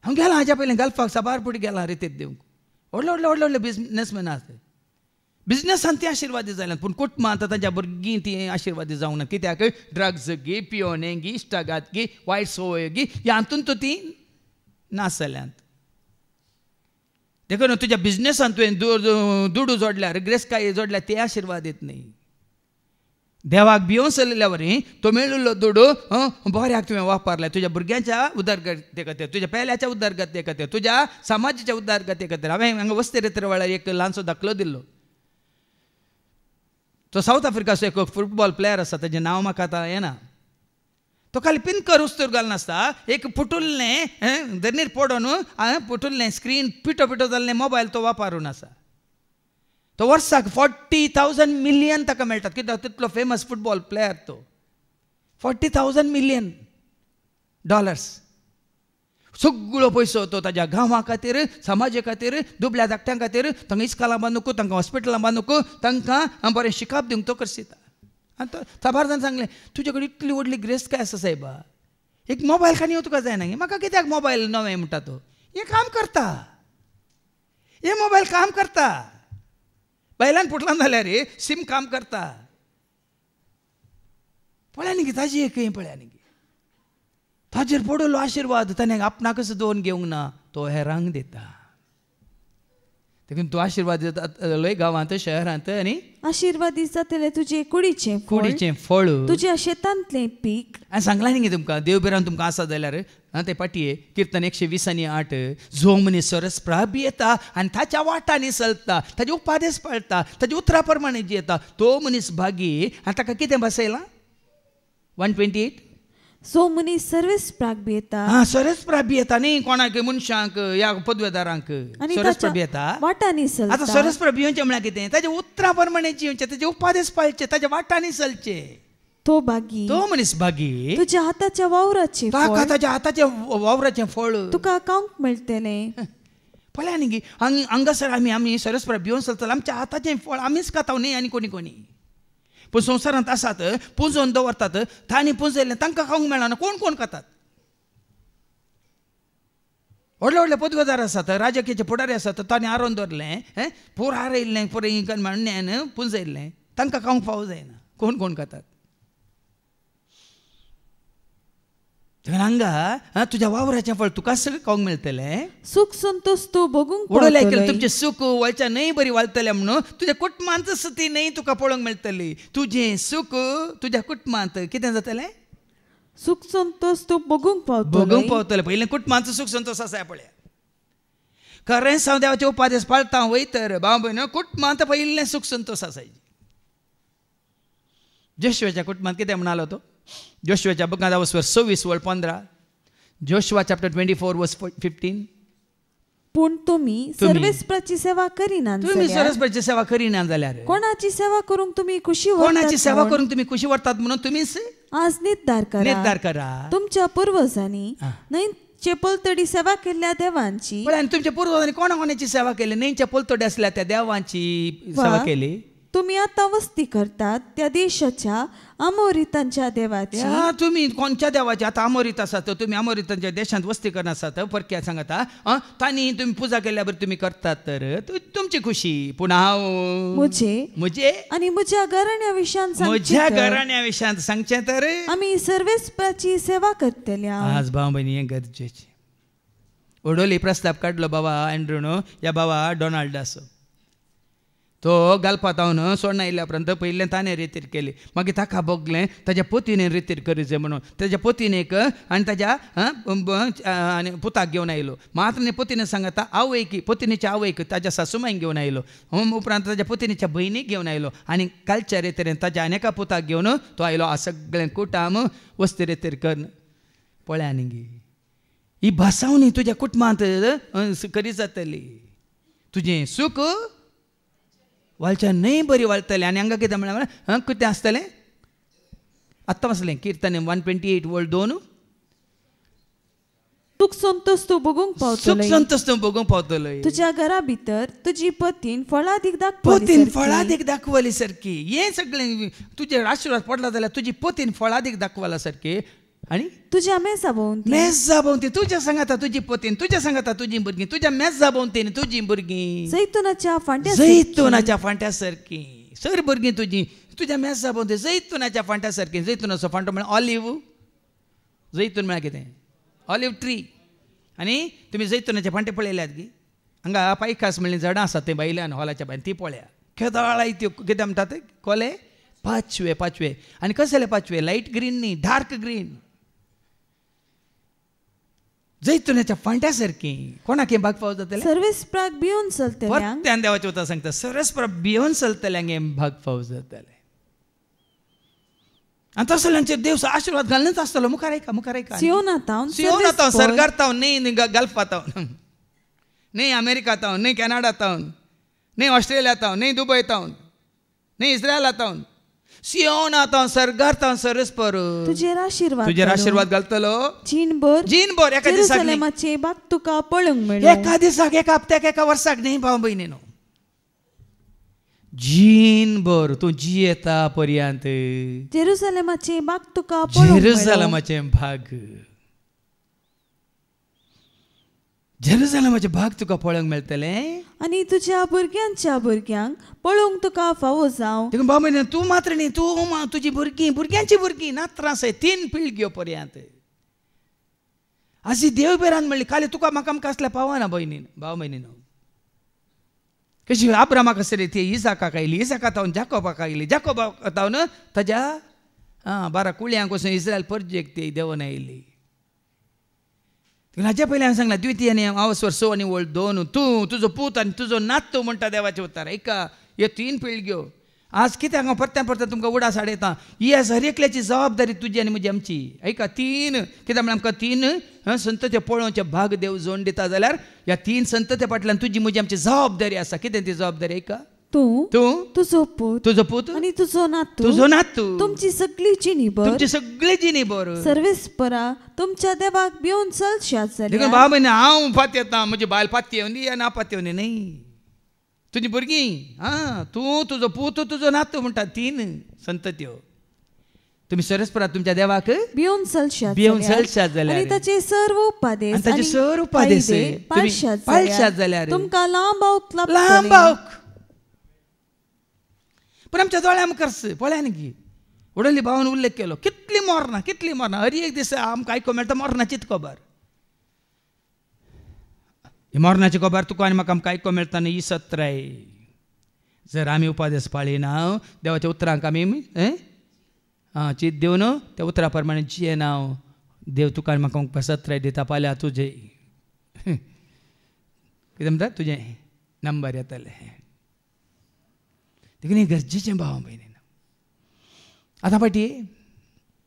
हांव गेलां हाज्या पयलीं गल्फाक साबार फुडें गेलां रितीत दिवंक व्हडले बिजनसमॅन आसा बिजनसान ती आशिर्वादीत जाल्यात पूण कुटुंबांत तांच्या भुरगीं ती आशिर्वादीत जावंक ना कित्याक ड्रग्स गी पियोने गी इश्टागात गी वायट सवय गी ह्या हातूंत ती नास जाल्यात देखून तुज्या बिजनसान तुवें दुडू जोडल्यार ग्रेस्तकाय जोडल्यार ते आशिर्वादीत न्ही देवाक भियोवन चलिल्ल्या वरी तो मेळिल्लो दुडू बऱ्याक तुवें वापरला तुज्या भुरग्यांच्या उदरगते खातीर तुज्या पेल्याच्या उदरगते खातीर तुज्या समाजाच्या उदरगते खातीर हांवें हांगा वस्त्रयात्रे वेळार एक ल्हानसो दाखलो दिल्लो तो साऊथ आफ्रिकाचो एक फुटबॉल प्लेयर आसा ताचें नांव म्हाका आतां येना तो खाली पिनकर उस्तूर घालनासता एक पुटुल्लें धरणीर पडोवन पुटुल्लें स्क्रीन पिटो जाल्लें मोबायल तो वापरून आसा तो वर्साक 40,000 मिलियन ताका मेळटात कित्याक तितलो फेमस फुटबॉल प्लेयर तो. 40,000 मिलियन डॉलर्स सगळो पयसो तो ताज्या गांवा खातीर, समाजा खातीर, दुबळ्या धाकट्यां खातीर, तांकां इस्कालां बांदूंक, तांकां हॉस्पिटलां बांदूंक, तांकां बरें शिकप दिवंक तो करता. आनी साबारदान सांगलें तुजे कडेन इतली व्हडली ग्रेस्त काय आसा सायबा, एक मोबायल खानी तुका जायना गे, म्हाका कित्याक मोबायल नवें म्हणटा तो, हें काम करता, हे मोबायल काम करता, बायलान फुटलां जाल्यार सिम काम करता. पळया न्ही गे ताजी एक पळया न्ही गे ताजेर पडलो आशिर्वाद ताणें आपणाकच दोन घेवंक ना, तो हेरांक दिता. देखून तो आशिर्वाद दिता लय गांवांत शहरांत. आनी आशिर्वादीत जातले तुजे कुडीचें फळ, तुज्या शेतांतलें पीक. हांवें सांगलां न्ही गे तुमकां, देवबिरान तुमकां आसा जाल्यार ते पाटये किर्तन 120:8 जो मनीस सरस प्राबी येता आनी ताच्या वाटांनी चलता, ताजे उपादेश पाळटा, ताजे उतरा प्रमाणे जियेता, तो मनीस भागी. आनी ताका कितें बसयलां 128 जो मनीस सर्वेस प्रागबी येता. सरस प्राबी येता न्ही कोणाक मनशांक या पदवेदारांक सरस प्राबी येता वाटांनी चलता. आतां सरस प्राबी येवचें म्हळ्यार कितें, ताजे उतरा प्रमाणे जिवचें, ताजे उपादेश पाळचे, ताज्या वाटांनी चलचे, तो भागी, तो मनीस भागी. तुज्या हाताच्या वावराचें ताका ताज्या हाताच्या वावराचें फळ तुका खावंक मेळटलें. पळया न्ही गे हांगासर आमी सरस प्राबी येवन चलतले, आमच्या हाताचें फळ आमीच खाता न्ही आनी कोणी. पूण संवसारांत आसात पुंजोवन दवरतात, तांणी पुंजयलें तांकां खावंक मेळना, कोण खातात. व्हडले व्हडले पदवेदार आसात, राजकीय फुडारी आसात, तांणी आरोवन दवरलें, पूर हारयल्लें, पूर म्हणण्यान पुंजयल्लें, तांकां खावंक फावो जायना, कोण खातात. हांगा तुज्या वावराचें फळ तुकाच सगळें खावंक मेळटलें. सुख संतोष तूं भोगूंक उडोवलें आयकलें तुमचें सूख वयच्या न्हंय बरी वालतलें म्हणून, तुज्या कुटुंबांत ती न्हंय तुका पळोवंक मेळटली. तुजें सूख तुज्या कुटुंबांत कितें जातलें, सुख संतोष तूं भोगूंक पावतलें. पयलें कुटुंबांचो सुख संतोष आसा पळया. खरेंच हांव देवाचे उपादेश पाळटा वय तर भाव भयण कुटुंबांत पयलें सुख संतोष आसायची. जोशुआच्या कुटुंबांत कितें म्हणालो तो, जोशुआच्या बुकांत 26:15, जोशुआ चॅप्टर 24:15. पूण तुमी सर्वेस्पराची सेवा करिना, तुम्ही सर्वेस्पराची सेवा करिना जाल्यार कोणाची सेवा करूंक तुम्ही खुशी व्हरतात म्हणून तुमीच आज निर्धार करा. तुमच्या पूर्वजांनी न्हंयचे पलतडी सेवा केल्ल्या देवांची, तुमच्या पूर्वजांनी कोणाची सेवा केली, न्हंयच्या पलतडी असल्या त्या देवांची सेवा केली. तुम्ही आता वस्ती करतात त्या देशाच्या अमोरितांच्या देवाची. तुम्ही कोणच्या देवाची आता अमोरित आसात, तुम्ही अमोरितांच्या देशांत वस्ती करना आसात, परक्या सांगता तांणी तुम्ही पुजा केल्या बरें तुम्ही करतात तर तुमची खुशी. पूण हांव म्हजे आनी म्हज्या घराण्या विशयान सांगचें तर आमी सर्वेस्पराची सेवा करतल्या. आज भाव भयणी हें गरजेचें. ओडोली प्रस्ताव काडलो बाबा एंड्रूनो, ह्या बाबा डोनाल्ड आसो, तो घालपाक हांव सोडना येयल्या उपरांत पयलें ताणें रितीर केली, मागीर ताका भोगलें ताज्या पतीन रितीर करूचें म्हणून. ताज्या पतीनेक आनी ताज्या आनी पुताक घेवन आयलो. मात्र पतीने सांगता आवयक, पत्नीच्या आवयक ताज्या सासूमाईक घेवन आयलो, उपरांत ताज्या पत्नीच्या भयणीक घेवन आयलो, आनी कालच्या रितीन ताज्या आनी एका पुताक घेवन तो आयलो. आ सगळें कुटाम वस्ती रितीर कर. पळया न्ही गे ही भासावणी तुज्या कुटुंबांत करी जातली. तुजें सूख वालच्या न्हंय बरी वाळटलें. आनी हांगा कितें म्हळ्यार कितें आसतलें आत्तां वचलें किर्तन 128:2. सुख संतोष तूं भोगूंक पावतलो. तुज्या घरा भितर तुजी पतीन फळादीक दाखवली सारकी. हें सगळें तुजेर आशिर्वाद पडला जाल्यार तुजी पतीन फळादीक दाखवला सारकी. आनी तुज्या मेजा भोंवती तुज्या सांगाता तुजी पतीन, तुज्या सांगाता तुजी भुरगीं, तुज्या मेजा भोंवती तुजी भुरगीं जैतुनाच्या फांट्या सारकी. सर भुरगीं तुज्या मेजा भोंवती जैतुनाच्या फांट्या सारकी. जैतुनाचो फांटो म्हळ्यार ऑलिव्ह. जैतून म्हळ्यार कितें, ऑलिव्ह ट्री. आनी तुमी जैतुनाचे फांटे पळयल्यात गी, हांगा पायखास म्हणली झाडां आसात ते भायल्यान हॉलाच्या भायर ती पळया. केदाळ त्यो कितें म्हणटात कोले पाचवे. आनी कसले पाचवे, लायट ग्रीन न्ही, डार्क ग्रीन. जैतुनाच्या फांट्या सारकी. कोणाक भाग फावो जातलें, सर्वेस्पराक भिवून चलतल्यांक. त्यान देवाचें उतर सांगता सर्वेस्पराक भिवून चलतल्यांक हें भाग फावो जातलें. आनी तसल्यांचेर देव आशिर्वाद घालनच आसतलो. मुखार ऐका सियोनातावन सरगार तावन न्हय गल्फातावन न्हय अमेरिकातावन न्हय कॅनडातावन नहीं ऑस्ट्रेलिया तावन नहीं दुबय तावन नहीं इस्रायल तावन सियोन तावन सरगार तावन सरस्पर तुजेर आशीर्वाद घालतलो जीनभर एका दिसाक जेरुसलेमाचे बाग तुका पळोवंक मेळ्ळो एका दिसाक एका हप्त्याक एका वर्साक न्ही भाव भयणीनो जीनभर तूं जियेता पर्यंत जेरुसलेमाचे बाग तुका पळोवंक जेरुसलेमाचे भाग जेरुसलेमाचे भाग तुका पळोवंक मेळटले आनी तुज्या भुरग्यांच्या भुरग्यांक पळोवंक तुका फावो जावं देखून भाव भयणी तूं मात्र न्ही तूं तुजी भुरग्यांची भुरगीं नात त्रास 3 पिळग्यो पर्यंत अशी देव बेरान म्हणली खाली तुका म्हाका असल्या पावना भयणीन भाव भयणीनो कशी अब्रामाक आसली ती इसाकाक आयली इसाका तावन जाकोबाक आयली जाकोबाक तावन ताज्या 12 कुळ्यांक वचून इस्रायल परजेक ती देवन आयली हाच्या पयलीं हांवें सांगलां द्वितीय आवस्वर 6 आनी 2 तूं तुजो पूत आनी तुजो नात म्हणटा देवाचें उतर ऐका ह्यो 3 पिळग्यो आज कित्याक हांव परत्या तुमकां उडा साडयता ही हर एकल्याची जबाबदारी तुजी आनी म्हजी आमची ऐका 3 कित्याक म्हळ्यार आमकां 3 संतते पळोवचे भाग देव जोड दिता जाल्यार ह्या 3 संतते फाटल्यान तुजी म्हजी आमची जबाबदारी आसा कितें ती जबाबदारी ऐका तूं तुजो पूत आनी तुजो नातू तुमची सगळी जिणीभर सर्वेस्परा तुमच्या देवाक भिवून चलशात जाल्यार बाबा हांव पात येता म्हजी बायल पाती येवनी या ना पाती येवनी न्ही तुजी भुरगीं तूं तुजो पूत तुजो नातू म्हणटा 3 संतत्यो तुम्ही सरस्परा तुमच्या देवाक भिवून चलशात जाल्यार आनी ताचे सर्व उपादेश पाळशात जाल्यार तुमकां लांबावक पण आमच्या दोळ्या मुखार पळयान की उडली भावान उल्लेख केलो कितली मोरना हर एक दीस आमकां आयको मेळटा मोरणाचीच खबर ही मोरणाची खबर तुका आनी म्हाका आमकां आयको मेळटा न्ही ही सत्राय जर आमी उपादेश पाळिना देवाच्या उतरांक आमी चीत दिवन त्या उतरा प्रमाणे जियेना देव तुका आनी म्हाका सत्राय दिता पाल्या तुजे कितें म्हणटा तुजें नंबर येतले देखून हे गरजेचें भाव भयणीन आतां फाटी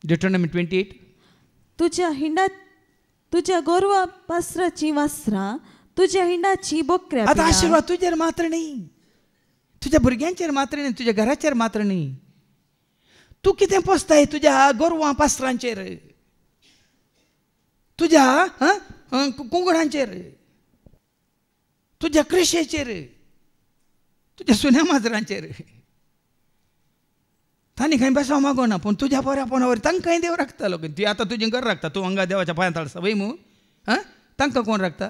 डिट्रोनॉमी 28 तुज्या गोरवा पासराची वस्त्रां तुज्या हिंडाची बोकऱ्या आतां आशिर्वाद तुजेर मात्र न्ही तुज्या भुरग्यांचेर मात्र न्ही तुज्या घराचेर मात्र न्ही तूं कितें पोसताय तुज्या गोरवां पासरांचेर तुज्या कुंगडांचेर तुज्या कृशेचेर तुज्या सुन्या माजरांचेर तांणी खंय बेसांव मागोना पूण तुज्या बऱ्यापणावर तांकांय देव राखतालो ती आतां तुजें घर राखता तूं हांगा देवाच्या पांयां आसा वय मू तांकां कोण राखता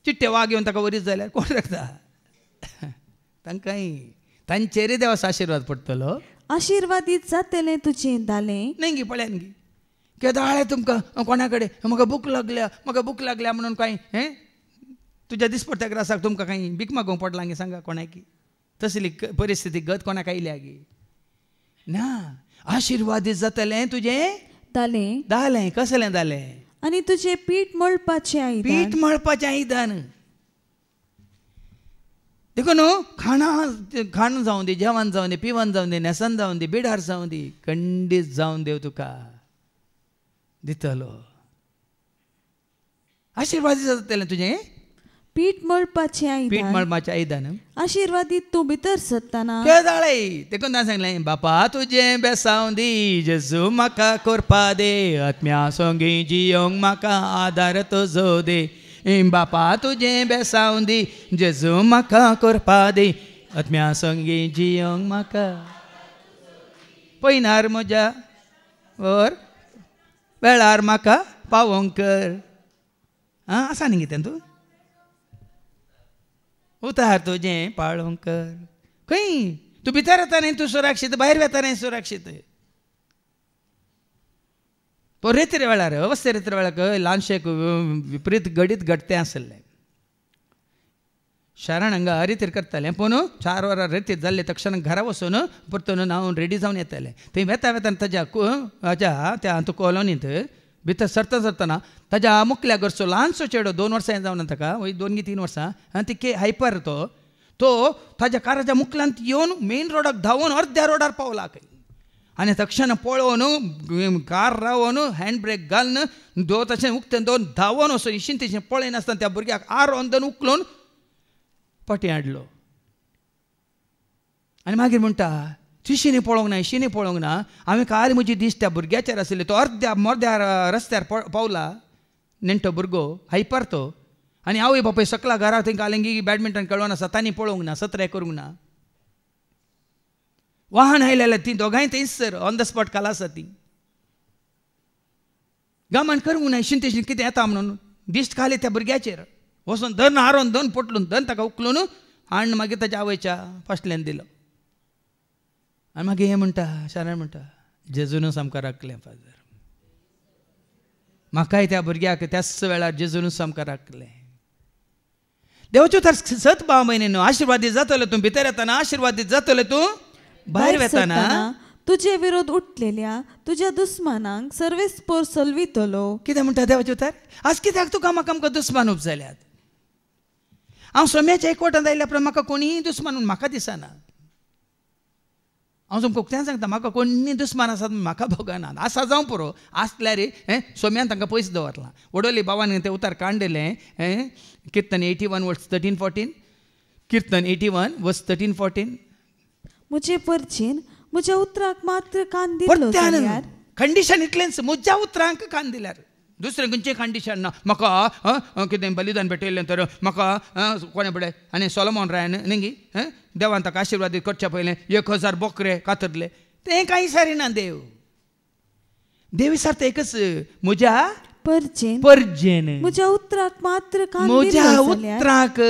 चिट्टे वाग येवन ताका वरीच जाल्यार कोण राखता तांकांय तांचेरय देवाचो आशिर्वाद पडटलो आशिर्वादीत जातलें तुजें दालें न्ही गी पळयान गी केदाळे तुमकां कोणा कडेन म्हाका भूक लागल्या म्हणून कांय तुज्या दिसपट्ट्या ग्रासाक तुमकां कांय भीक मागोवंक पडलां गे सांगा कोणाकी तसली परिस्थिती गत कोणाक आयल्या गे ना आशिर्वादीत जातलें तुजें दालें कसलें दालें आनी तुजें पीठ मळपाचें आयदान देखो न्हू खाण जावं दी जेवण जावं दी पिवण जावं दी नेसन जावं दी बिडार जावं दी खंडीत जावन देव तुका दितलो आशिर्वादीत जातलें तुजें पीठ मळपाचें आयदान आशिर्वादीत तूं भितर सत्ताना केदाळे देखून ना सांगलें बापा तुजें बेसांव दी जेजू म्हाका करपा दे आत्म्या सोंगी जियोंक म्हाका आदार तुजो दे बापा तुजें बेसांव दी जेजू म्हाका करपा दे आत्म्या सोंगी जियोंक म्हाका पयनार म्हज्या वेळार म्हाका पावोंक कर आसा न्ही कितें तूं उतार तुजें पाळोवंक कर खंय तूं भितर येता न्ही तूं सुरक्षीत भायर येता न्ही सुरक्षीत रेतीर वेळार अवस्थे रेतीर वेळार ल्हानशें विपरीत घडतें आसलें शारान हांगा रेतीर करतालें पूण 4 वरां रेतीर जाल्ले तक्षण घरा वचून परतून हांव रेडी जावन येतालें थंय वेता ताच्या त्या कॉलनींत भितर सरतना ताच्या मुखल्या घरचो ल्हानसो चेडो 2 वर्सां जावन ताका 2 की 3 वर्सां आनी ती हायपर तो ताच्या काराच्या मुखल्यांत येवन मेन रोडाक धांवून अर्द्या रोडार पावला खंय आनी तक्षण पळोवन कार रावन हँड ब्रेक घालून तशें उक्तें धांवून वचून इशीन तेशें पळय नासतना त्या भुरग्याक आर ओंदन उखलून फाटीं हाडलो आनी मागीर म्हणटा ती शिने पळोवंक ना शिने पळोवंक ना हांवें काल म्हजी दिश्ट त्या भुरग्याचेर आसले तो अर्द्या मोर्द्या रस्त्यार पावला नेणटो भुरगो हायपर तो आनी आवय बापूय सकला घरा थंय कालिंगी बॅडमिंटन खेळून आसा तांणी पळोवंक ना सत्रे करूंक ना वाहन आयलेले ती दोगांय थंयच सर ऑन द स्पॉट काल आसा ती गमन करूंक ना शिंतेशीन कितें येता म्हणून दिश्ट खाली त्या भुरग्याचेर वचून धन हारोवन धन पटलून धन ताका उखलून हाडून मागीर ताच्या आवयच्या फाटल्यान दिलो आनी मागीर हें म्हणटा शारान म्हणटा जेजून सामको राखलें फादर म्हाकाय त्या भुरग्याक त्याच वेळार जेजून सामको राखलें देवाच्यो तर सत भाव म्हयने न्हू आशिर्वादीत जातलो तूं भितर येताना आशिर्वादीत जातलो तूं भायर येताना तुजे विरोध उठलेल्या तुझ्या दुस्मानांक सर्वेस्पोर सलवितलो कितें म्हणटा देवाच्यो तर आज कित्याक तुका म्हाका आमकां दुस्मान उपजाल्यात हांव सोम्याच्या एकवटांत आयल्या प्रमाण म्हाका कोणीय दुस्मान म्हाका दिसना हांव तुमकां उक्त्यान सांगता म्हाका कोणी दुस्मान आसात म्हाका भोगना आसा जावं पुरो आसल्यार सोम्यान तांकां पयस दवरलां वडोली बाबान तें उतार काडलें किर्तन 81 वर्स 13-14 किर्तन 81 वर्स 13-14 म्हजे परचेन म्हज्या उतराक मात्र कान दिलो जाल्यार कंडिशन इतलेंच म्हज्या उतरांक कान दिल्यार दुसरें खंयचें कंडिशन ना म्हाका कितें बलिदान भेटयलें तर म्हाका कोणे फुडें आनी सोलोमोन रायन न्ही देवान ताका आशिर्वादीत करचे पयलें 1000 बोकरे कातरले तें कांय सारिना देव विचारता एकच म्हज्या परजेन म्हज्या उतराक मात्र कान म्हज्या उतराक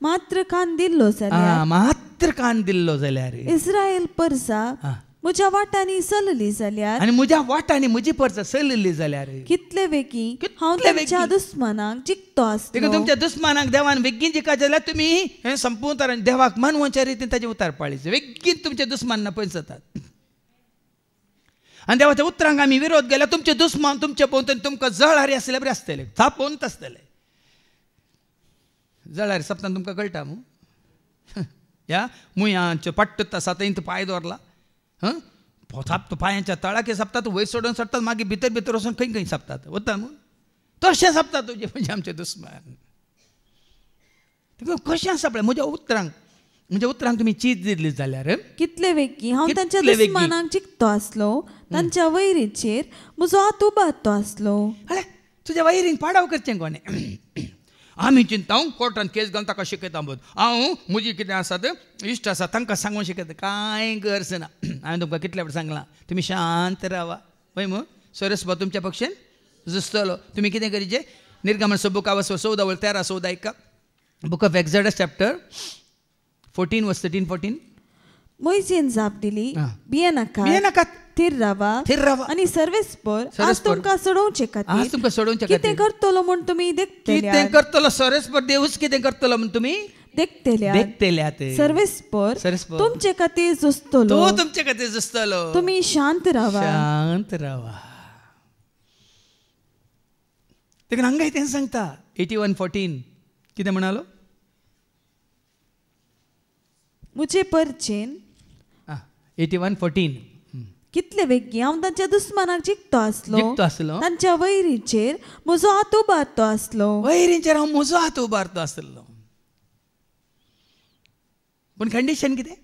मात्र कान दिल्लो जाल्यार मात्र कान दिल्लो जाल्यार इस्रायल परसा म्हज्या वाटांनी चलली जाल्यार आनी म्हज्या वाटांनी म्हजी परसा चलली जाल्यार कितले वेगी हांव तांच्या दुस्मानांक जिखतो आसलो तुमच्या दुस्मानाक देवान वेगीन जिका जाल्यार तुमी हें संपून तर देवाक मानवाच्या रितीन ताजे उतार पाळीचे वेगीन तुमच्या दुस्मानांक पयस जातात आनी देवाच्या उतरांक आमी विरोध केल्यार तुमचे दुस्मान तुमच्या भोंवतणी तुमकां जळारी आसले बरें आसतले थापोवंत आसतले जळारी सप्तान तुमकां कळटा न्हू ह्या मुयांचे पट्ट आसा थंय पांय दवरला थाप पांयाच्या तळाके सपतात वयर सोडून सडटात मागीर भितर भितर वचून खंय खंय सपतात वता न्हू तशें सपतात तुजे म्हणजे आमचे दुस्मान कशें आसा पळय म्हज्या उतरांक तुमी चीज दिली जाल्यार कितले वेगी हांव तांच्या दुस्मानांक जिखतो आसलो तांच्या वैरीचेर म्हजो हात उबारतो आसलो अरे तुज्या वैरींक पाडाव करचें कोणें आमी चिंता हांव कोर्टान केस घालून ताका शिकयता बोध हांव म्हजी कितें आसात इश्ट आसा तांकां सांगून शिकयता कांय गरज ना हांवें तुमकां कितले फावटी सांगलां तुमी शांत रावा पळय मू सरस्वत तुमच्या पक्षान जुस्तलो तुमी कितें करीचे निर्गमन बुका वस 14:13-14 बुक ऑफ एक्झॉडस चॅप्टर 14 वर्स 13-14 मोइसेन जाप दिली भियेनाकात थीर रावा आनी सर्वेस्पर आज तुमकां सोडोवचे खातीर कितें करतलो म्हूण तुमी देखतेल्यात कितें करतलो सर्वेस्पर देवूच कितें करतलो म्हूण तुमी देखतेल्यात सर्वेस्पर तुमचे खातीर जुस्तलो तो तुमचे खातीर जुस्तलो तुमी शांत रावा देखून हांगा तें सांगता 81:14 कितें म्हणालो म्हजे परचेन 81:14 कितले वेगी हांव तांच्या दुस्मानाक जिखतो आसलो तांच्या वैरीचेर म्हजो हात उबारतो आसलो वैरीचेर हांव म्हजो हात उबारतो आसलो पूण कंडिशन कितें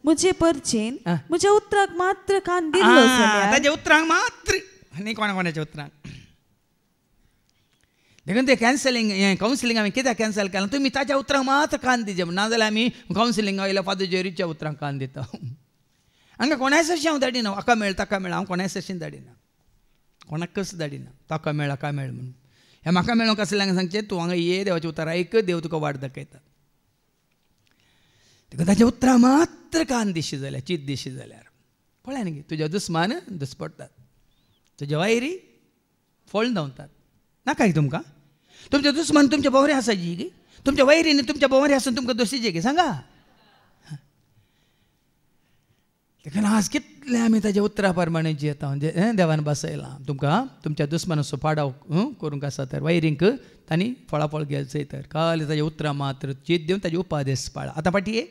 म्हजे परचेन म्हज्या उतराक मात्र कान दिल्लो जाल्यार ताच्या उतरांक मात्र आनी कोणाच्या उतरांक देखून ते कॅन्सलिंग कावन्सिलींग आमी कित्याक कॅन्सल केलां तुमी ताच्या उतरांक मात्र कान दिजे नाजाल्यार आमी कावन्सिलिंगा वयल्या फादर जेरीच्या उतरांक कान दिता हांगा कोणाय सरशी हांव धाडिना हाका मेळ ताका मेळ हांव कोणाय सरशीन धाडिना कोणाकच धाडिना ताका मेळ म्हणून हें म्हाका मेळूंक आसलें सांगचें तूं हांगा ये देवाचें उतर आयक देव तुका वाट दाखयता देखून ताच्या उतरां मात्र कान दिशी जाल्यार चीत दिशी जाल्यार पळय न्ही तुज्या दुस्मान दुस्पडटात तुज्या वैरी फोळून धांवतात नाका तुमकां तुमचे दुस्मान तुमचे बोवरे आसा जी तुमच्या वैरीनी तुमच्या बोवरे आसून तुमकां दोशीचे गे सांगा देखून आज कितले आमी ताच्या उतरा प्रमाणे जियेता म्हणजे देवान बसयलां तुमकां तुमच्या दुस्मानाचो पाडाव करूंक आसा तर वैरींक तांणी फळाफळ घ्यायचंय तर काल ताच्या उतरां मात्र चीत दिवन ताजे उपादेश पाळा आतां फाटी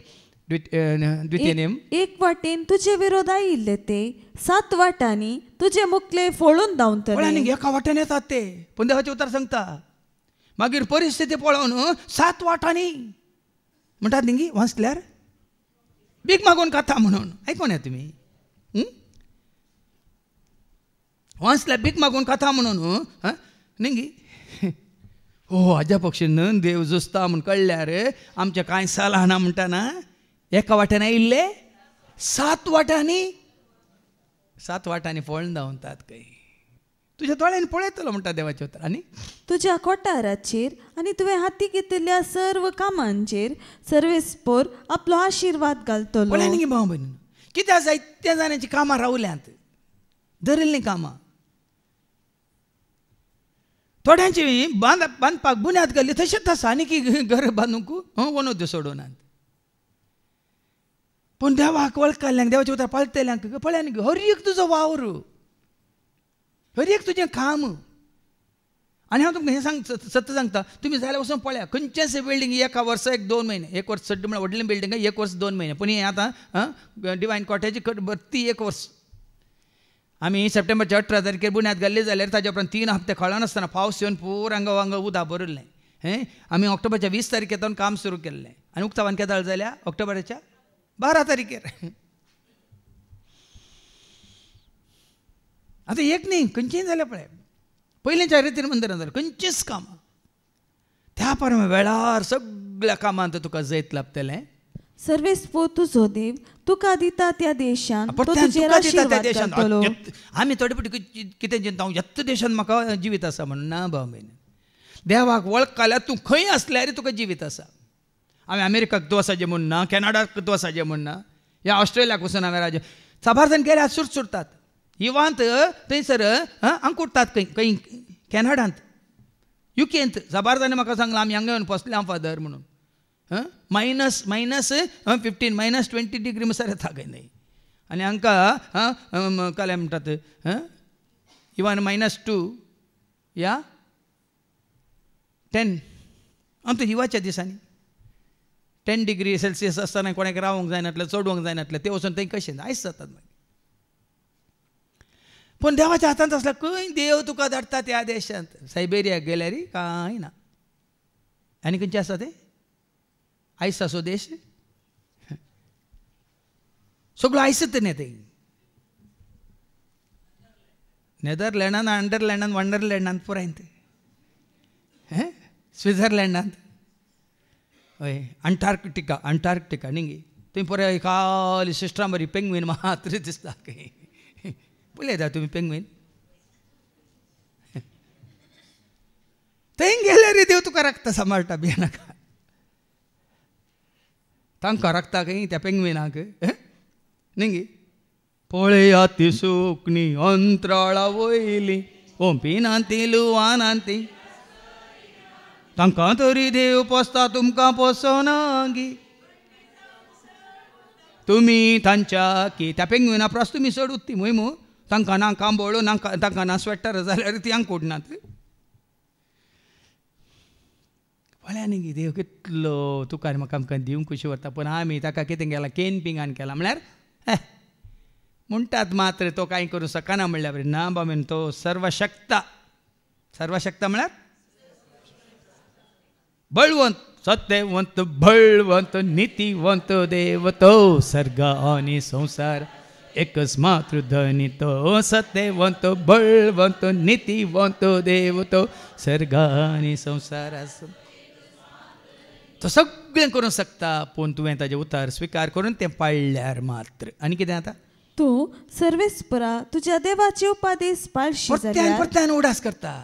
द्वितीय नेम एक वाटेन तुजे विरोध आयिल्ले ते 7 वाटांनी तुजे मुखले फोळून धांवतले एका वाटेन येतात ते पूण देवाचें उतर सांगता मागीर परिस्थिती पळोवन 7 वाटांनी म्हणटात न्ही वाचल्यार भीक मागून खाता म्हणून आयकोन तुम्ही वाचल्यार भीक मागून खाता म्हणून न्ही हो हाज्या पक्षीन देव जुस्ता म्हूण कळल्यार आमच्या कांय सालाना म्हणटाना एका वाट्यान आयिल्ले 7 वाटांनी पळोवन धांवतात खंय तुज्या दोळ्यान पळयतलो म्हणटा देवाचे उतर आनी तुज्या कोठाराचेर आनी तुवें हाती घेतिल्ल्या सर्व कामांचेर सर्वेस्पोर आपलो आशिर्वाद घालतलो. पळय न्ही भाव भयण कित्याक जायत्या जाणांची कामां रावल्यांत धरिल्लीं कामां थोड्यांची बांदपाक बुन्याद घाल्ली तशेंच आसा आनी की घर बांदूंक वनोद्यो सोडूनात पूण देवाक वळखल्ल्यांक देवाच्या उतर पाळटल्यांक पळय न्ही हर एक तुजो वावर हर एक तुजें काम आनी हांव तुमकां हें सत्य सांगता तुमी जाल्यार वचून पळया खंयचेच बिल्डींग एका वर्सा 2 म्हयने 1 वर्स सड्ड म्हळ्यार व्हडलें बिल्डींग 1 वर्स 2 म्हयने पूण हें आतां डिवायन कॉटेज भरती 1 वर्स आमी सप्टेंबरच्या 18 तारखेर बुन्याद घाल्ली जाल्यार ताच्या उपरांत 3 हप्ते कळनासतना पावस येवन पूर हांगा उदक भरिल्लें हें आमी ऑक्टोबरच्या 20 तारखेर काम सुरू केल्लें आनी उक्तावण केदाळ जाल्या ऑक्टोबराच्या 12 तारखेर आतां एक न्ही खंयचेंय जाल्यार पळय पयलींच्या रितीन मंदिरांत जाल्यार खंयचीच कामां त्या परमे वेळार सगळ्या कामांत तुका जैत लाभतलें. सर्वेस्पो तुजो देव तुका दिता त्या देशांत तो तुजेर आशिर्वाद घालतलो. आमी थोडे फावटी कितें चिंता येत्त देशांत म्हाका जिवीत आसा म्हणून ना भाव भयण देवाक वळखल्यार तूं खंय असल्यार तुका जिवीत आसा. आमी अमेरिकाक तूं वसाचें म्हूण ना कॅनडाक तूं वसाचें म्हूण ना या ऑस्ट्रेलियाक वचून हांवें राज साबारजन गेल्यार सुरतात इवांत थंयसर अंकुडटात खंय कॅनडांत युकेंत साबारजांनी म्हाका सांगलां आमी हांगा येवन पोसले हांव फादर म्हणून -15 -20 डिग्री म्हणसर येता खंय न्हय आनी हांकां काले म्हणटात इवन -2 या 10 आमच्या हिवाच्या दिसांनी 10 डिग्री सेल्सियस आसतना कोणाक रावंक जायनातलें चडोवंक जायनातलें ते वचून थंय कशें आयस जातात मागीर पूण देवाच्या हातांत आसल्यार खंय देव तुका धाडटा त्या देशांत सायबेरियाक गेल्यार कांय ना आनी खंयचें आसा तें आयस आसो देश सगळो आयसच न्ही ते नेदरलँडान अंडरलँडान वंडरलँडान पुराय ते स्वित्झर्लँडांत हय अंटार्क्टिका न्ही थंय पुराय खाली सिस्टम बरी पेंग्वीन मात्र दिसता पळयता तुमी पेंग्वीन थंय गेल्यार देव तुका राखता सांबाळटा भिये नाका तांकां राखता खंय त्या पेंग्विनाक न्ही पळया ती सुकणी अंतराळा वयली ओंपिनांती लुवानांती तांकां तरी देव पोसता तुमकां पोसोनागी तुमी तांच्या की त्या पेंग्विना प्रास तुमी सोडूत ती मोहिमू तांकां ना कांबोळो ना तांकां ना स्वेटर जाल्यार ती हांग कोडनात पळया न्ही देव कितलो तुका आनी म्हाका आमकां दिवंक कशी व्हरता पूण आमी ताका कितें केलां केनपिंगान केलां म्हळ्यार म्हणटात मात्र तो कांय करूं शकना म्हणल्यार बरें ना बाबेन तो सर्वशक्त म्हळ्यार बळवंत सत्यवंत बळवंत नितीवंत देव तो सर्ग आनी संसार एकच मात्र धनी तो सत्यवंत बळवंत नितीवंत देव तो सर्ग आनी संसार तो सगळें करूंक शकता पूण तुवें ताजें उतार स्विकार करून तें पाळल्यार मात्र आनी कितें जाता तूं सर्वेस्परा तुज्या देवाचे उपादेश पाळशी जाल्यार परत्यान उडास करता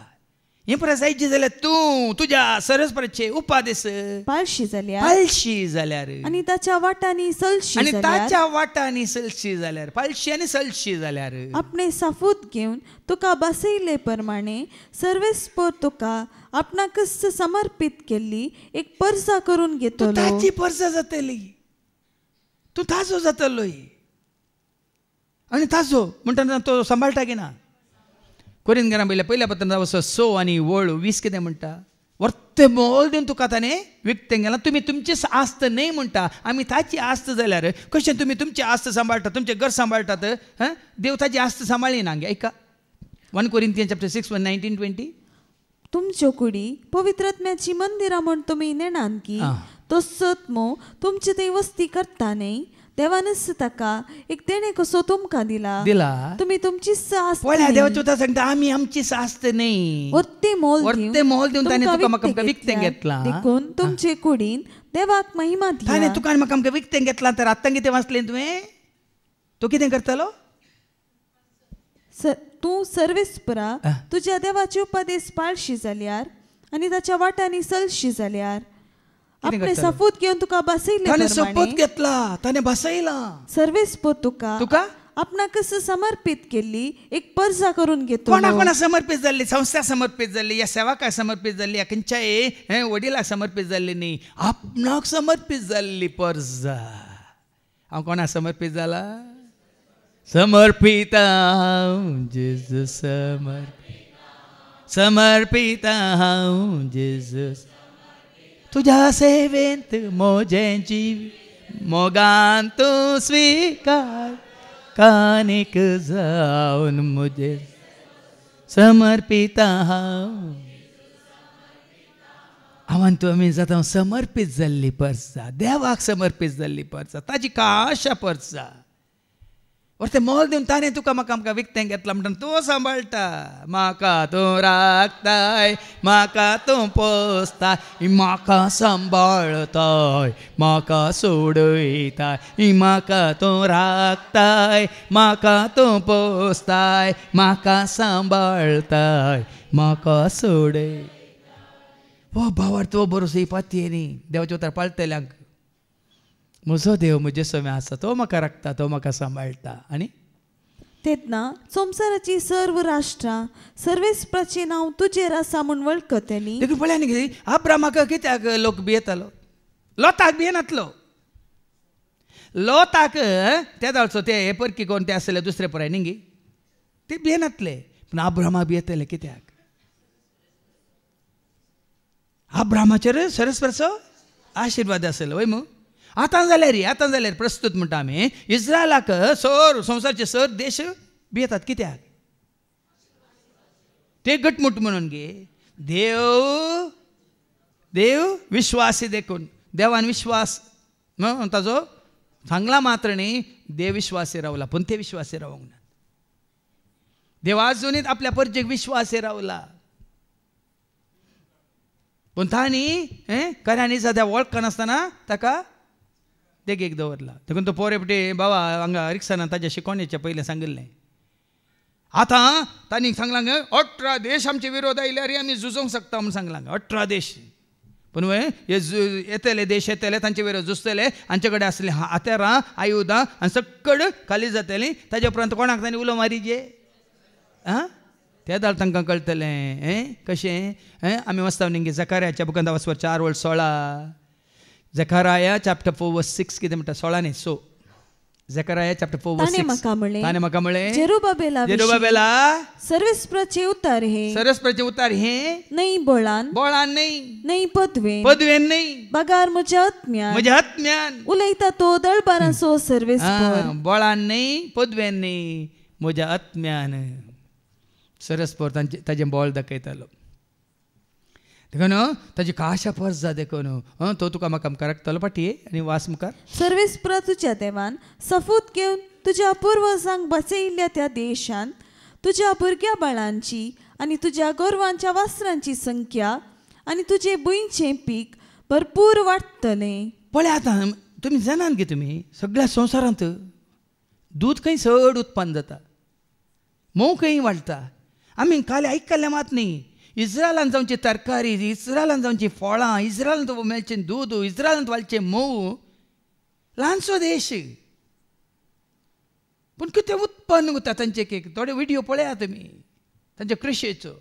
हें परत जायचें जाल्यार तूं तुज्या सर्वेस्पराचे उपादेश पाळशी जाल्यार आनी ताच्या वाटांनी सलशी जाल्यार पाळशी आनी सलशी जाल्यार आपणे साफूत घेवन तुका बसयले प्रमाणे सर्वेस्पर तुका आपणाकच समर्पित केल्ली एक परसा करून घेतलो ताची परसा जातली तूं ताजो जातलो आनी ताजो म्हणटा तो सांबाळटा की ना कोरिंथीयांक पहिल्या पत्रांत स आनी वळ 20 कितें म्हणटा वर्ते मोल दिवन तुका ताणें विकतें गेलां तुमी तुमची आस्त न्हय म्हणटा आमी ताची आस्त जाल्यार कशें तुमी तुमची आस्त सांबाळटात तुमचें घर सांबाळटात देव ताची आस्त सांबाळिना ऐका 1 Corinthians chapter 6 verse 19-20 तुमच्यो कुडी पवित्र आत्म्याची मंदिरां म्हूण तुमी नेणात की तसोच मो तुमचे ते वस्ती करता न्ही देवानच ताका एक देणे कसो तुमकां दिला तुम्ही तुमची सास्त पळय देवाचो उतर सांगता आमी आमची सास्त न्ही वर्ते मोल दिवन ताणें तुका म्हाका विकतें घेतलां देखून तुमचे कुडीन देवाक महिमा दिया ताणें तुका आनी म्हाका विकतें घेतलां तर आतां कितें वाचलें तुवें तो कितें करतलो तूं सर्वेस्परा तुज्या देवाचे उपदेश पाळशी जाल्यार आनी ताच्या वाटांनी चलशी जाल्यार आपले सपूत घेवन तुका बसयले ताणें सपूत घेतला ताणें बसयला सर्वेस्पर तुका आपणाक कसं समर्पित केली एक पर्जा करून घेतो कोणा समर्पित जाल्ली संस्था समर्पित जाल्ली या सेवकाक समर्पित जाल्ली या खंयच्याय वडिलाक समर्पित जाल्ली न्ही आपणाक समर्पित जाल्ली पर्जा हांव कोणाक समर्पित जाला समर्पित जेजू समर्पित हांव जेजू तुझ्या सेवेंत मोजें जीव मोगान तूं स्वीकार कानीक जावन मुझे समर्पित हांव तुमी जाता समर्पित जाल्ली पर्सा देवाक समर्पित जाल्ली पर्सा ताजी काशा पर्सा ते मोल दिवन ताणें तुका म्हाका विकतें घेतलां म्हणून तूं सांबाळटा म्हाका तूं राखताय म्हाका तूं पोसताय म्हाका सांबाळताय म्हाका सोडयताय म्हाका तूं राखताय म्हाका तूं पोसताय म्हाका सांबाळताय म्हाका सोडय हो भावार तो बरोसो पातये न्ही देवाच्या उतर पाळटल्यांक म्हजो देव म्हजे समे आसा तो म्हाका राखता तो म्हाका सांबाळटा आनी तेन्ना संवसाराची सर्व राष्ट्रां सर्वेस्पराचें नांव तुजेर आसा म्हूण वळखतलीं देखून पळय न्ही अब्रामाक कित्याक लोक भियेतालो लोताक भियेनातलो लोताक त्या दाळचो ते हे परकी कोण ते आसले दुसरे पराय न्ही ते भियेनातले पूण अब्रामाक भियेतले कित्याक अब्रामाचेर सरस्वराचो आशिर्वाद आसलो वय मू आतां जाल्यार प्रस्तुत म्हणटा आमी इस्रायलाक संवसारचे सर देश भियेतात कित्याक ते घटमूट म्हणून गे देव विश्वासी देखून देवान विश्वास ताजो सांगला मात्र न्ही देव विश्वासी रावला पूण ते विश्वासी रावंक ना देव आजुनीत आपल्या परजेक विश्वासी रावला पूण तांणी खऱ्यांनी सद्या वळखनासतना ताका देगेक दवरला देखून तो पोरेपटे बाबा हांगा रिक्षान ताच्या शिकोवणेच्या पयलें सांगिल्लें आतां तांणी सांगलां 18 देश आमचे विरोध आयल्यार आमी झुजोवंक शकता म्हूण सांगलां 18 देश पूण येतले देश येतले तांचे विरोध झुजतले हांचे कडेन आसले हात्यारां आयुधां आनी सकड खाली जातलीं ताजे उपरांत कोणाक तांणी उलो मारीजे त्या दाळ तांकां कळटलें कशें आमी वचता न्ही जकार्याच्या बुकांत वचवर 4:16 जकाराया चॅप्टर 4:6 कितें म्हणटा 16 न्ही 6 जकाराया चॅप्टर 4:6 ताणें म्हाका म्हळें जेरुबाबेला सर्वेस्पराचें उतर हे नहीं बोळान नहीं पदवेन नहीं बगार म्हज्या आत्म्यान उलयता तो दळबारांचो सर्वेस्पर बोळान नहीं पदवेन नहीं म्हज्या आत्म्यान सरस्पर ताजें बोळ दाखयतालो देखून ताजी काशा पर्जा देखून तो तुका म्हाका राखतलो पाटी आनी वास मुखार सर्वेस्परा तुज्या देवान सफूत घेवन तुज्या पुर्वजांक बसयिल्ल्या त्या देशांत तुज्या भुरग्या बाळांची आनी तुज्या गोरवांच्या वासरांची संख्या आनी तुजे भुंयचें पीक भरपूर वाडटलें पळय आतां तुमी जाणात गे तुमी सगळ्या संवसारांत दूद खंय चड उत्पन्न जाता मोव खंय वाडटा आमी काले आयकल्लें मात न्ही इस्रायलांत जावची तरकारी इस्रायलांत जावची फळां इस्रायलांत मेळचें दूद इस्रायलांत वाडचें मोव ल्हानसो देश पूण कितें उत्पन्न उरता तांचे थोडे व्हिडियो पळयात तुमी तांचे कृशेचो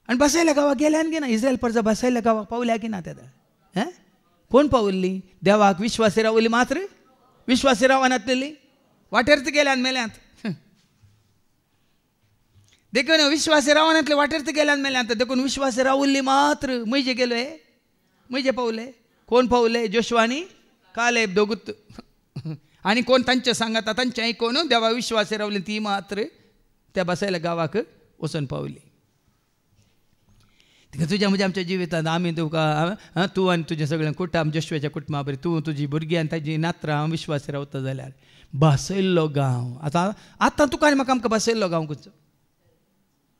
आनी बसयल्या गांवाक गेल्यान गे ना इस्रायल पर्जा बसयल्या गांवाक पावल्या की ना तेदा कोण पावल्ली देवाक विश्वासी रावली मात्र विश्वासी रावनातली वाटेर गेल्यान मेल्यांत देखून विश्वासी रावनातले वाटेर गेल्यान मेल्यांत देखून विश्वासी रावल्ली मात्र म्हजे गेले म्हजे पावले कोण पावले जोशुआ आनी कालेब दोगूत आनी कोण तांचे सांगता तांचे आयकून देवा विश्वासी रावली ती मात्र त्या बसयल्या गांवाक वचून पावली तुझ्या म्हणजे आमच्या जिवितांत आमी तुका तूं आनी तुजें सगळें कुटुंब जोशुआच्या कुटुंबा बरें तूं तुजी भुरगीं आनी ताजी नात्रां विश्वास रावता जाल्यार बासयल्लो गांव आतां तुका आनी म्हाका आमकां बासयल्लो गांव खंयचो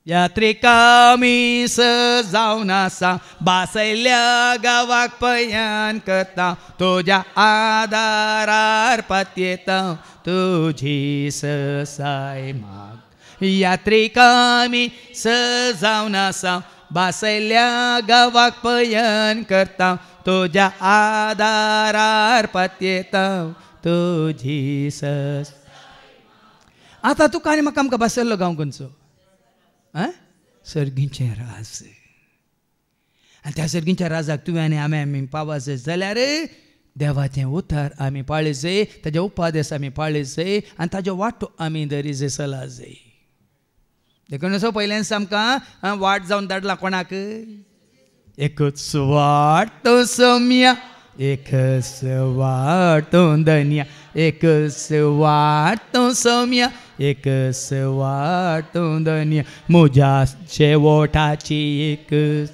यात्रेकामी जावन आसा बासयल्ल्या गांवाक पयान करता तुज्या आदारार पातयेता तुजी ससाय माग यात्रेकामी जावन आसा बासयल्ल्या गांवाक पयन करता तुज्या आदारार पातयेता तुजी सस आतां तुका आनी म्हाका आमकां बासयल्लो गांव खंयचो सर्गींचें राज आनी त्या सर्गींच्या राजाक तुवें आनी आमी पावस जाल्यार देवाचें उतार आमी पाळी जाय ताजे उपादेश आमी पाळी जाय आनी ताजो वांटो आमी धरी चला जाय देखून असो पयल्यान आमकां वाट जावन धाडला कोणाक एकच वाट तो सोम्या एकच वाट तो धन्या एकच वाट तो सोम्या एकच वाट तो धन्या म्हज्या शेवटाची एकच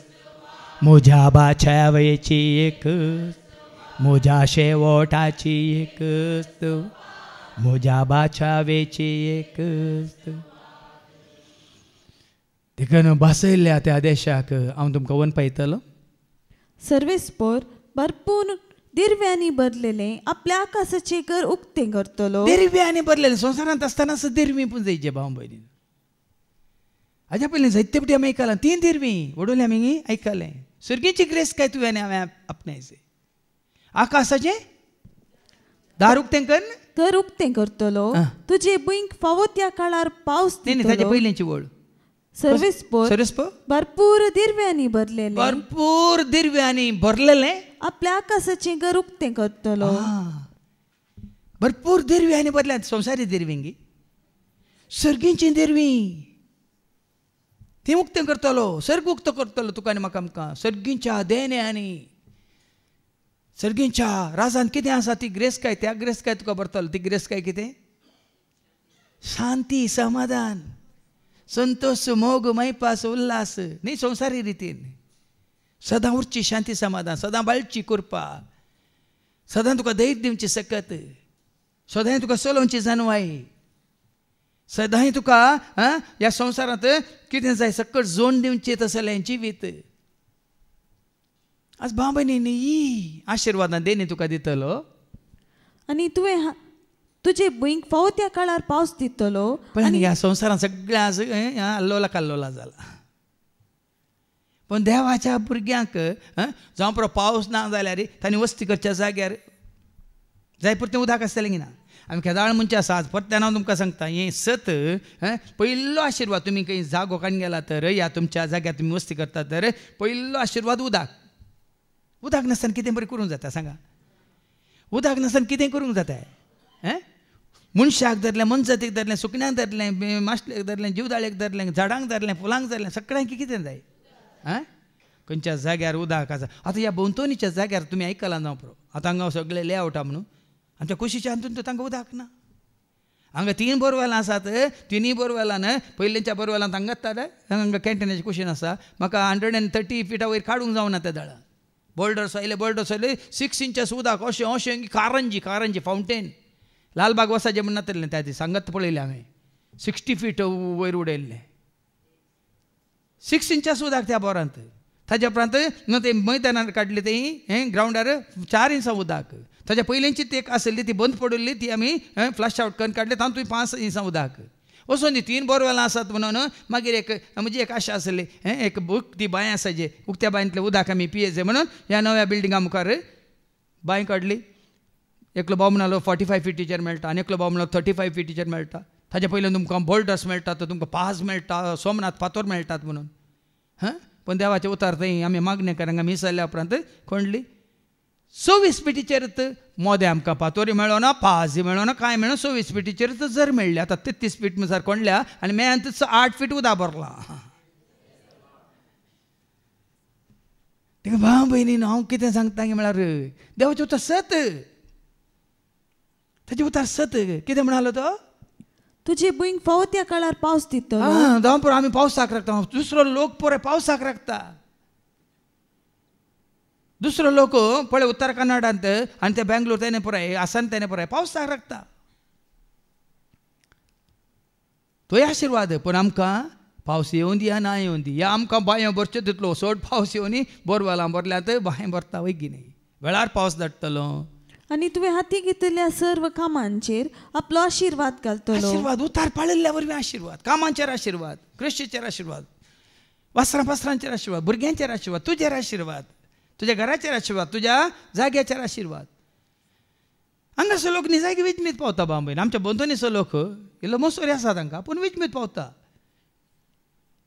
म्हज्या बाछावेची एकच म्हज्या शेवटाची एकच म्हज्या बाछावेची एकच देखून बासयल्ल्या त्या देशाक हांव तुमकां वन पायतलो सर्वेस्पोर भरपूर दिरव्यांनी भरलेले आपल्या आकाशाचे घर उक्ते करतलो दिरव्यांनी भरलेले संवसारांत आसतना दिरवीं पूण जायचे भाव भयणी हाज्या पयलीं जायते फावटी आमी आयकलां 3 दिरवीं वडोले आमी आयकलें सर्गीची ग्रेस काय तुवें आनी हांवें आपणायचें आकाशाचें दार उक्तें कर घर उक्तें करतलो तुजे भुंयक फावो त्या काळार पावस दितलो ताचे पयलींची वळ सर्वेस्पोर भरपूर दिरव्यांनी भरलेले आपल्या आकाशाचे घर उक्तें करतलो भरपूर दिरव्यांनी भरल्या संवसारी दिरवींगी सर्गींची दिरवीं ती उक्तें करतलो सर्ग उक्तो करतलो तुका आनी म्हाका आमकां सर्गींच्या देण्यांनी सर्गींच्या राजान कितें आसा ती ग्रेस काय त्या ग्रेस काय तुका भरतलो ती ग्रेस काय कितें शांती समाधान संतोष मोग मैपास उल्हास न्ही संवसारी रितीन सदां उरची शांती समाधान सदां बाळची कृपा सदां तुका धैर्य दिवची सकत सदां तुका चलोवची जानवाई सदां तुका ह्या संवसारांत कितें जाय सकट जोड दिवचें तसलें जिवीत आज भाव भयणींनी ही आशिर्वादां देणी तुका दितलो आनी तुवें तुजे भुंयक फावो त्या काळार पावस दितलो पण ह्या संवसारांत सगळें आज अल्लोला कल्लोला जाला पण देवाच्या भुरग्यांक जावं पुरो पावस ना जाल्यार तांणी वस्ती करच्या जाग्यार जाय पुरतें उदक आसतलें ना आमी केदाळ मनशां आसा आज परत्यान हांव तुमकां सांगता हें सत पयलो आशिर्वाद तुमी खंय जागो काडून गेला तर या तुमच्या जाग्यार तुमी वस्ती करता तर पयलो आशिर्वाद उदक नासतना कितें बरें करूंक जाता सांगा उदक नासतना कितें करूंक जाता मनशाक धरलें मनजातीक धरलें सुकण्यांक धरलें माशलेक धरलें जीवदाळेक धरलें झाडांक धरलें फुलांक धरलें सगळ्यांक कितें जाय खंयच्या जाग्यार उदक आसा आतां ह्या भोंवतणीच्या जाग्यार तुमी आयकलां जावं पुरो आतां हांगा सगळे लेआवटा म्हणून आमच्या कुशीच्या हातून तांकां उदक ना हांगा 3 बोरवेलां आसात 3 बोरवेलान पयलींच्या बोरवेलांत हांगा कॅन्टिनाची कुशीन आसा म्हाका 130 फिटा वयर काडूंक जावना त्या दळा बोल्डर्स आयले 6 इंचस उदक अशें अशें कारंजी फावंटेन लालबाग वसाचें म्हण नातलें त्या दिसा सांगत पळयलें हांवें 60 फीट वयर उडयल्लें 6 इंचस उदक त्या बोरांत ताज्या उपरांत न्हू ते मैदानार काडली ती हें ग्रावंडार 4 इंचां उदक ताज्या पयलींची ती एक आसली ती बंद पडुल्ली ती आमी फ्लश आवट करून काडली तातूंत 5 इंचां उदक वचून ती 3 बोरवेलां आसात म्हणून मागीर एक म्हजी एक आशा आसली एक बूक ती बांय आसा जे उक्त्या बांयतलें उदक आमी पियेचें म्हणून ह्या नव्या बिल्डिंगा मुखार बांय काडली एकलो बाव म्हणलो 45 फिटीचेर मेळटा आनी एकलो बाव म्हणलो 35 फिटीचेर मेळटा ताजे पयलीं तुमकां बोल्डर्स मेळटात तुमकां पाज मेळटा सोमनाथ फातोर मेळटात म्हणून पण देवाचे उतार थंय आमी मागणेकारांक आमी विसरल्या उपरांत खणली 26 फिटीचेर मोदें आमकां पातोरी मेळो ना पाज मेळो ना कांय मेळो 26 फिटीचेर जर मेळ्ळें आतां 33 फीट म्हणसर कोणल्या आनी मेळ्यान 8 फीट उदक भरलां तेका भाव भयणीन हांव कितें सांगता म्हळ्यार देवाचें उतार सत ताजे उतार सत कितें म्हणालो तो तुजे भुंयक फावो त्या काळार पावस दितलो जावं पुरो आमी पावसाक राखता दुसरो लोक पुरो पावसाक राखता दुसरो लोक पळय उत्तर कन्नडांत आनी ते बेंगलोर तेणे पळय आसाम तेणे पळय पावस सारकता तोय आशिर्वाद पूण आमकां पावस येवं दी ना येवं दी या आमकां बांयो भरच्यो दितलो सोड पावस येवनी बोरवालां भरल्यात बांय भरता वय की न्ही वेळार पावस धाडटलो आनी तुवें हाती घेतिल्ल्या सर्व कामांचेर आपलो आशिर्वाद घालतलो आशिर्वाद उतार पाळिल्ल्या वरवीं आशिर्वाद कामांचेर आशिर्वाद कृषीचेर आशिर्वाद वस्त्रांचेर आशिर्वाद भुरग्यांचेर आशिर्वाद तुजेर आशिर्वाद तुज्या घराचेर आशिर्वाद तुज्या जाग्याचेर आशिर्वाद हांगासर लोक न्ही जागे विजमीत पावता बांबयन आमच्या बंदोनीचो लोक इल्लो मसोरी आसा तांकां पूण विजमीत पावता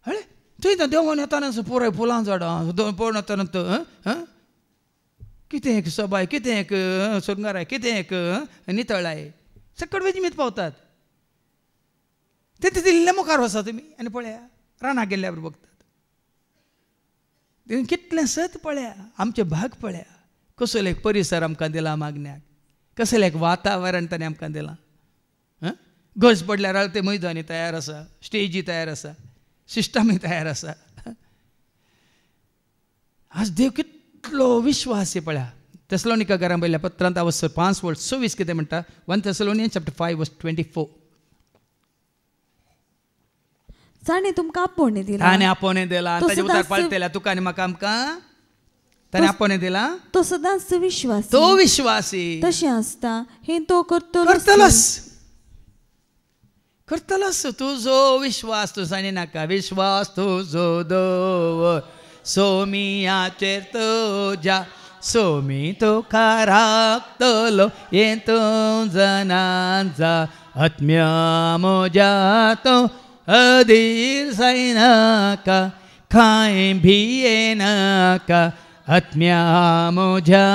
हळे थंय देंवोन येताना पुराय फुलां झाडां पळोवन येताना कितें एक सबाय कितें एक सुरंगाराय कितें एक नितळाय सकट विजमीत पावतात ते दिल्ल्या मुखार वचा तुमी आनी पळया रानाक गेल्ल्या बरोबर बघतात कितलें सत पळया आमचे भाग पळया कसलो एक परिसर आमकां दिला मागण्याक कसलें एक वातावरण ताणें आमकां दिलां गज पडल्यार ते मैदानी तयार आसा स्टेजी तयार आसा सिस्टमूय तयार आसा आज देव कितलो विश्वास पळया थेसलोनिका घरां पयल्या पत्रांत अवसर 5:26 कितें म्हणटा 1 Thessalonians chapter 5:24 ताणें तुमकां आपोवणें दिला ताणें आपोवणें दिला ताजे उतार पाळटल्या तुका आनी म्हाका आमकां ताणें आपोवणें दिला तो सदांच विश्वासी तो विश्वासी तशें आसता हें तो करतलोस तुजो विश्वास तूं जाणिनाका विश्वास तुजो दवर सोमियाचेर तुज्या सोमी तुका राखतलो येतूं जनांचा आत्म्या म्हज्या तो अधीर जायनाका कांय भियेनाका आत्म्या म्हज्या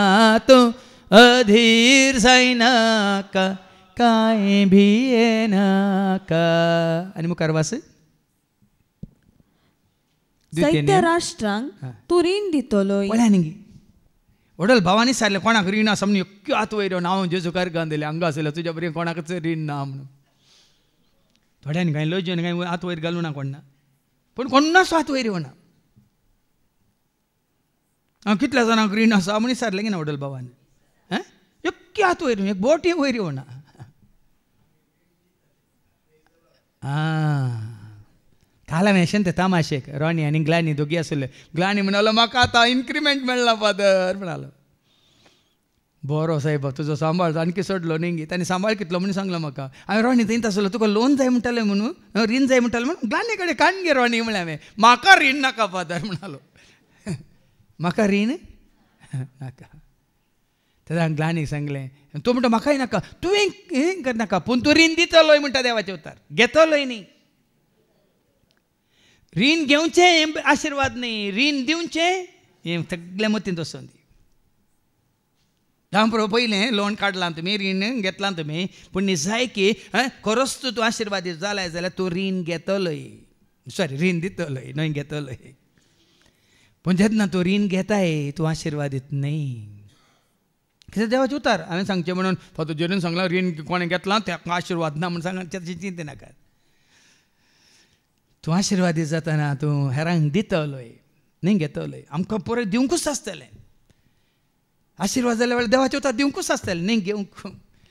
तूं अधीर जायनाका कांय भियेनाका आनी मुखार वास दैत्य राष्ट्रांक तूं रीण दितलो पळया न्ही वडल भावानी सांगलें कोणाक रीण आसा म्हणून एक्यो हात वयर हांव जेजूकार घालतलें हांगा आसलें तुज्या बरें कोणाकच रीण ना म्हणून थोड्यांनी कांय लजन कांय हात वयर घालूं ना कोण ना पूण कोणाच हात वयर येवना हांव कितल्या जाणांक रीण आसा म्हणून विचारलें की ना वडल भावान एक्यो हात वयर एक बोट वयर येवना काल हांवें ते तमाशेक रॉनी आनी ग्लानी दोगी आसले ग्लानी म्हणालो म्हाका आतां इन्क्रिमेंट मेळना फादर म्हणालो बरो सायब तुजो सांबाळ आणकी सोडलो न्ही ताणें सांबाळ कितलो म्हणून सांगलो म्हाका हांवें रॉनी थंयत आसलो तुका लोन जाय म्हणटालें म्हणून रीण जाय म्हणटालें म्हणून ग्लानी कडेन काण गे रॉनी म्हळें हांवें म्हाका रीण नाका फादर म्हणालो म्हाका रीण नाका तेन्ना ग्लानीक सांगलें तो म्हणटा म्हाकाय नाका तुवें हें करनाका पूण तूं रीण दितलोय म्हणटा देवाचे उतार घेतलोय न्ही रीण घेवचें आशिर्वाद न्ही रीण दिवचें हें सगळें मतींत वचून दी हांव पयलें लोन काडलां तुमी रीण घेतलां तुमी पूण न्ही जाय की खरोच तूं आशिर्वादीत जालाय जाल्यार तूं रीण घेतलोय सॉरी रीण दितलोय न्हय घेतलोय पूण जेन्ना तूं रीण घेताय तूं आशिर्वादीत न्ही कितें देवाचें उतार हांवें सांगचें म्हणून फातर जेरून सांगलां रीण कोणें घेतलां ताका आशिर्वाद ना म्हणून सांगता चिंता नाका तूं आशिर्वादीत जातना तूं हेरांक दितलोय न्ही घेतलोय आमकां पुराय दिवंकूच आसतलें आशिर्वाद जाल्या वेळार देवाचें उतार दिवंकूच आसतलें न्ही घेवंक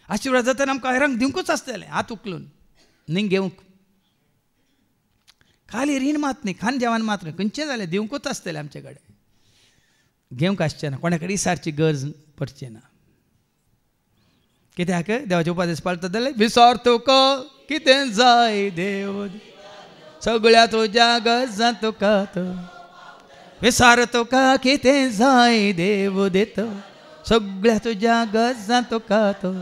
आशिर्वाद जातना आमकां हेरांक दिवंकूच आसतलें हात उखलून न्ही घेवंक खाली रीण मात न्ही खान जेवण मात न्ही खंयचें जालें दिवंकूच आसतलें आमचे कडेन घेवंक आसचें ना कोणा कडेन विचारची गरज पडची ना कित्याक देवाचे उपादेश पाळटा जाल्यार विचार तुका कितें जाय देव सगळ्या तुज्या गरजां तुका तो विचार तुका कितें जाय देव दितो सगळ्या तुज्या गरजां तुका तो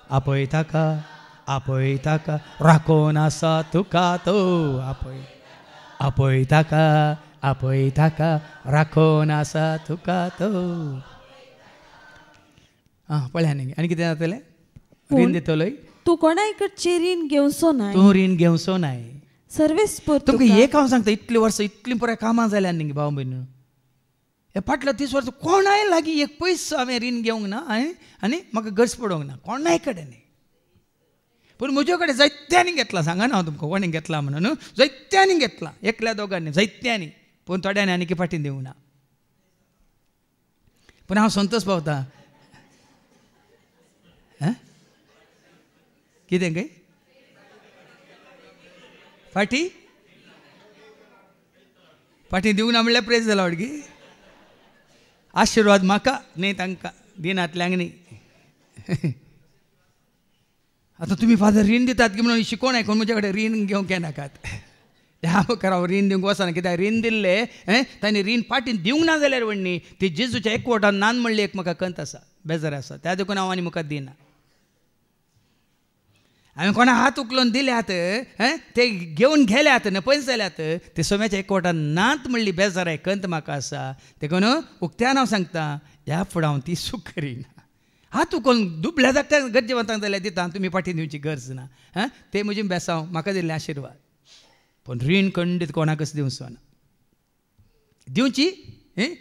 आपय ताका राखून आसा तुका तो आपय ताका राखून आसा तुका तो पळया न्ही आनी कितें जातलें रीण दितलोय तूं कोणाय कडचें रीण घेवचो ना तूं रीण घेवचो नाय सर्वेस्पर तुमकां एक हांव सांगता इतलीं वर्सां इतलीं पुराय कामां जाल्यार न्ही भाव भयण हे फाटल्या 30 वर्सां कोणाय लागीं एक पयसो हांवें रीण घेवंक ना आनी म्हाका गरज पडोंक ना कोणाय कडेन न्ही पूण म्हजे कडेन जायत्यांनी घेतलां सांगा ना हांव तुमकां कोणें घेतलां म्हणून जायत्यांनी घेतलां एकल्या दोगांनी जायत्यांनी पूण थोड्यांनी आनी फाटीं दिवंक ना पूण हांव संतोश पावता कितें काय फाटी फाटी दिवून ना म्हणल्यार प्रेज जाला वडगी आशिर्वाद म्हाका न्ही तांकां दिनांतल्यांक न्ही आतां तुमी फादर रीण दितात की म्हणून शिकोवन आयकून म्हजे कडेन रीण घेवंक येनाकात हांव कराव रीण दिवंक वचना कित्याक रीण दिल्ले तांणी रीण फाटीन दिवंक ना जाल्यार व्हडणी ती जेजूच्या एकवटान नान म्हणली एक म्हाका कंत आसा बेजार आसा त्या देखून हांव आनी मुखार दिना हांवें कोणा हात उखलून दिल्यात ते घेवन गेल्यात न पयस जाल्यात ते सोम्याच्या एकवटान नात म्हणली बेजार आहे कंत म्हाका आसा देखून उक्त्यान हांव सांगता ह्या फुडें हांव ती सूख करिना हात उखलून दुबळ्या धाकट्या गरजेवंतांक जाल्यार दिता तुमी फाटीं दिवची गरज ना ते म्हजी बेसांव म्हाका दिल्ले आशिर्वाद पूण रीण खंडीत कोणाकच दिवचो ना दिवची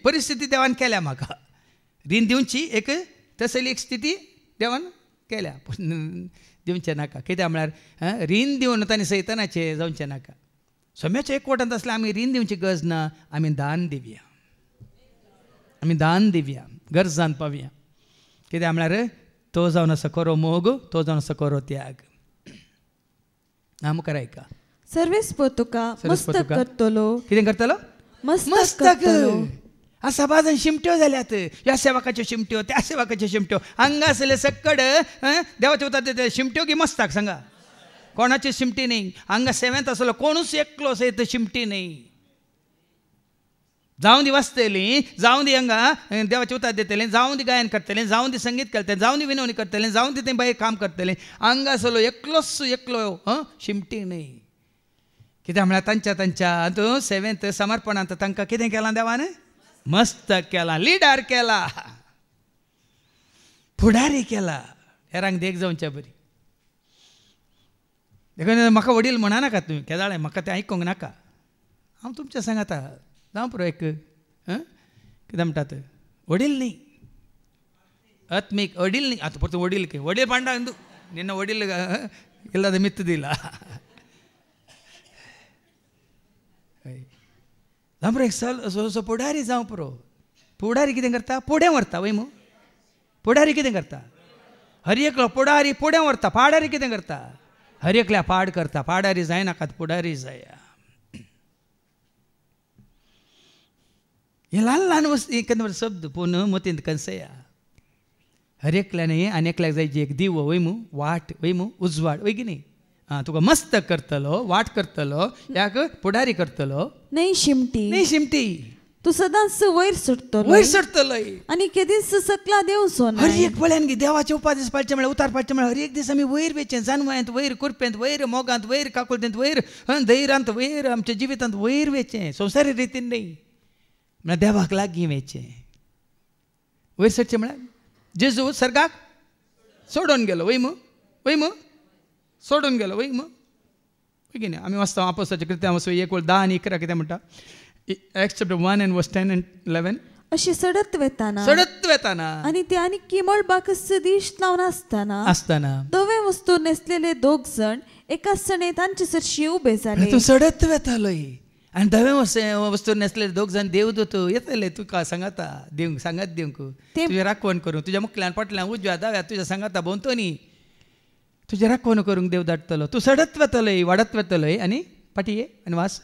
परिस्थिती देवान केल्या म्हाका रीण दिवची एक तसली एक स्थिती देवान केल्या पूण दिवचें नाका कित्याक म्हळ्यार रीण दिवन तांणी सैतानाचे जावचें नाका सोम्याच्या एकवटांत आसल्यार आमी रीण दिवची गरज ना आमी दान दिवया गरजान पावया कित्याक म्हळ्यार तो जावन आसा खरो मोग तो जावन आसा खरो त्याग मुखार आयका सर्वेस्पर तुका मस्तक करतलो कितें करतलो मस्तक आसा बाजून शिमट्यो जाल्यात ह्या सेवकाच्यो शिमट्यो त्या सेवकाच्यो शिमट्यो हांगा आसले सक्कड देवाच्या उतर शिमट्यो की मस्ताक सांगा कोणाची शिमटी न्ही हांगा सेवेंत आसलो कोणूच एकलो सयत शिमटी न्ही जावं दी वाचतलीं जावं दी हांगा देवाचे उतर दितलें जावं दी गायन करतलें जावं दी संगीत करतलें जावं दी विनवणी करतलें जावं दी तें भायर काम करतलें हांगा आसलो एकलो शिमटी न्ही कित्याक म्हळ्यार तांच्या हातूंत सेवेंत समर्पणांत तांकां कितें केलां देवान मस्तक केला लिडार केला फुडारी केला हेरांक देख जावच्या बरी देखून म्हाका वडील म्हणा नाका तुमी केदाळे म्हाका तें आयकूंक नाका हांव तुमच्या सांगाता जावं पुरो एक कितें म्हणटात वडील न्ही आत्मीक वडील न्ही आतां परतून वडील पांडा हिंदू निन्न वडील इल्ला मित्त दिला जावं पुरो एक असो पुढारी जावं पुरो पुढारी कितें करता फुडें व्हरता वय मू पुढारी कितें करता हर एकलो पुढारी फुडें व्हरता पाडारी कितें करता हर एकल्या पाड करता पाडारी जायनाकात पुढारी जाया हे ल्हान ल्हान वस्त एकंदर शब्द पूण मतींत कंसया हर एकल्याने आनी एकल्याक जायची एक दिवो वय मू वाट वय मू उजवाड वय की न्ही तुका मस्तक करतलो वाट करतलो याक पुढारी करतलो नाही शिमटी तू सदांच वयर सुटतलो आनी केदीस सकला देवचो ना हर एक पळयान देवाचे उपादेश पाळचे म्हळ्यार उतार पाळचे म्हळ्यार हर एक दीस आमी वयर वेचें जानवांत वयर कुरपेंत वयर मोगांत वयर काकुलतेंत वयर धैर्यांत वयर आमच्या जिवितांत वयर वेचें संवसारी रितीन न्ही म्हळ्यार देवाक लागीं वेचें वयर सरचें म्हळ्यार जेजू सर्गाक सोडून गेलो वय मू सोडून गेलो वय मग की नाही आमी वाचता आपोस्ताच्या कृत्यां वचून 1:10 आणि 11 कितें म्हणटा Acts chapter 1 and verse 10 and 11 अशी सडत वेताना आणि ते आनी किमळ बाकस दिश लावन आसताना दवे वस्तू नेसलेले दोग जण एकाच सणे तांचे सरशी उबे जाले तूं सडत वेतालोय आनी दवे वस्तू नेसलेले दोग जण देवदूत येतले तुका सांगाता दिवंक सांगात दिवंक तुजें राखण करूं तुज्या मुखल्यान फाटल्यान उजव्या दाव्या तुज्या सांगाता भोंवतणी तुजें राखण करूंक देव धाडटलो तूं सडत वेतलय वाडत वेतलय आनी फाटी ये आनी वास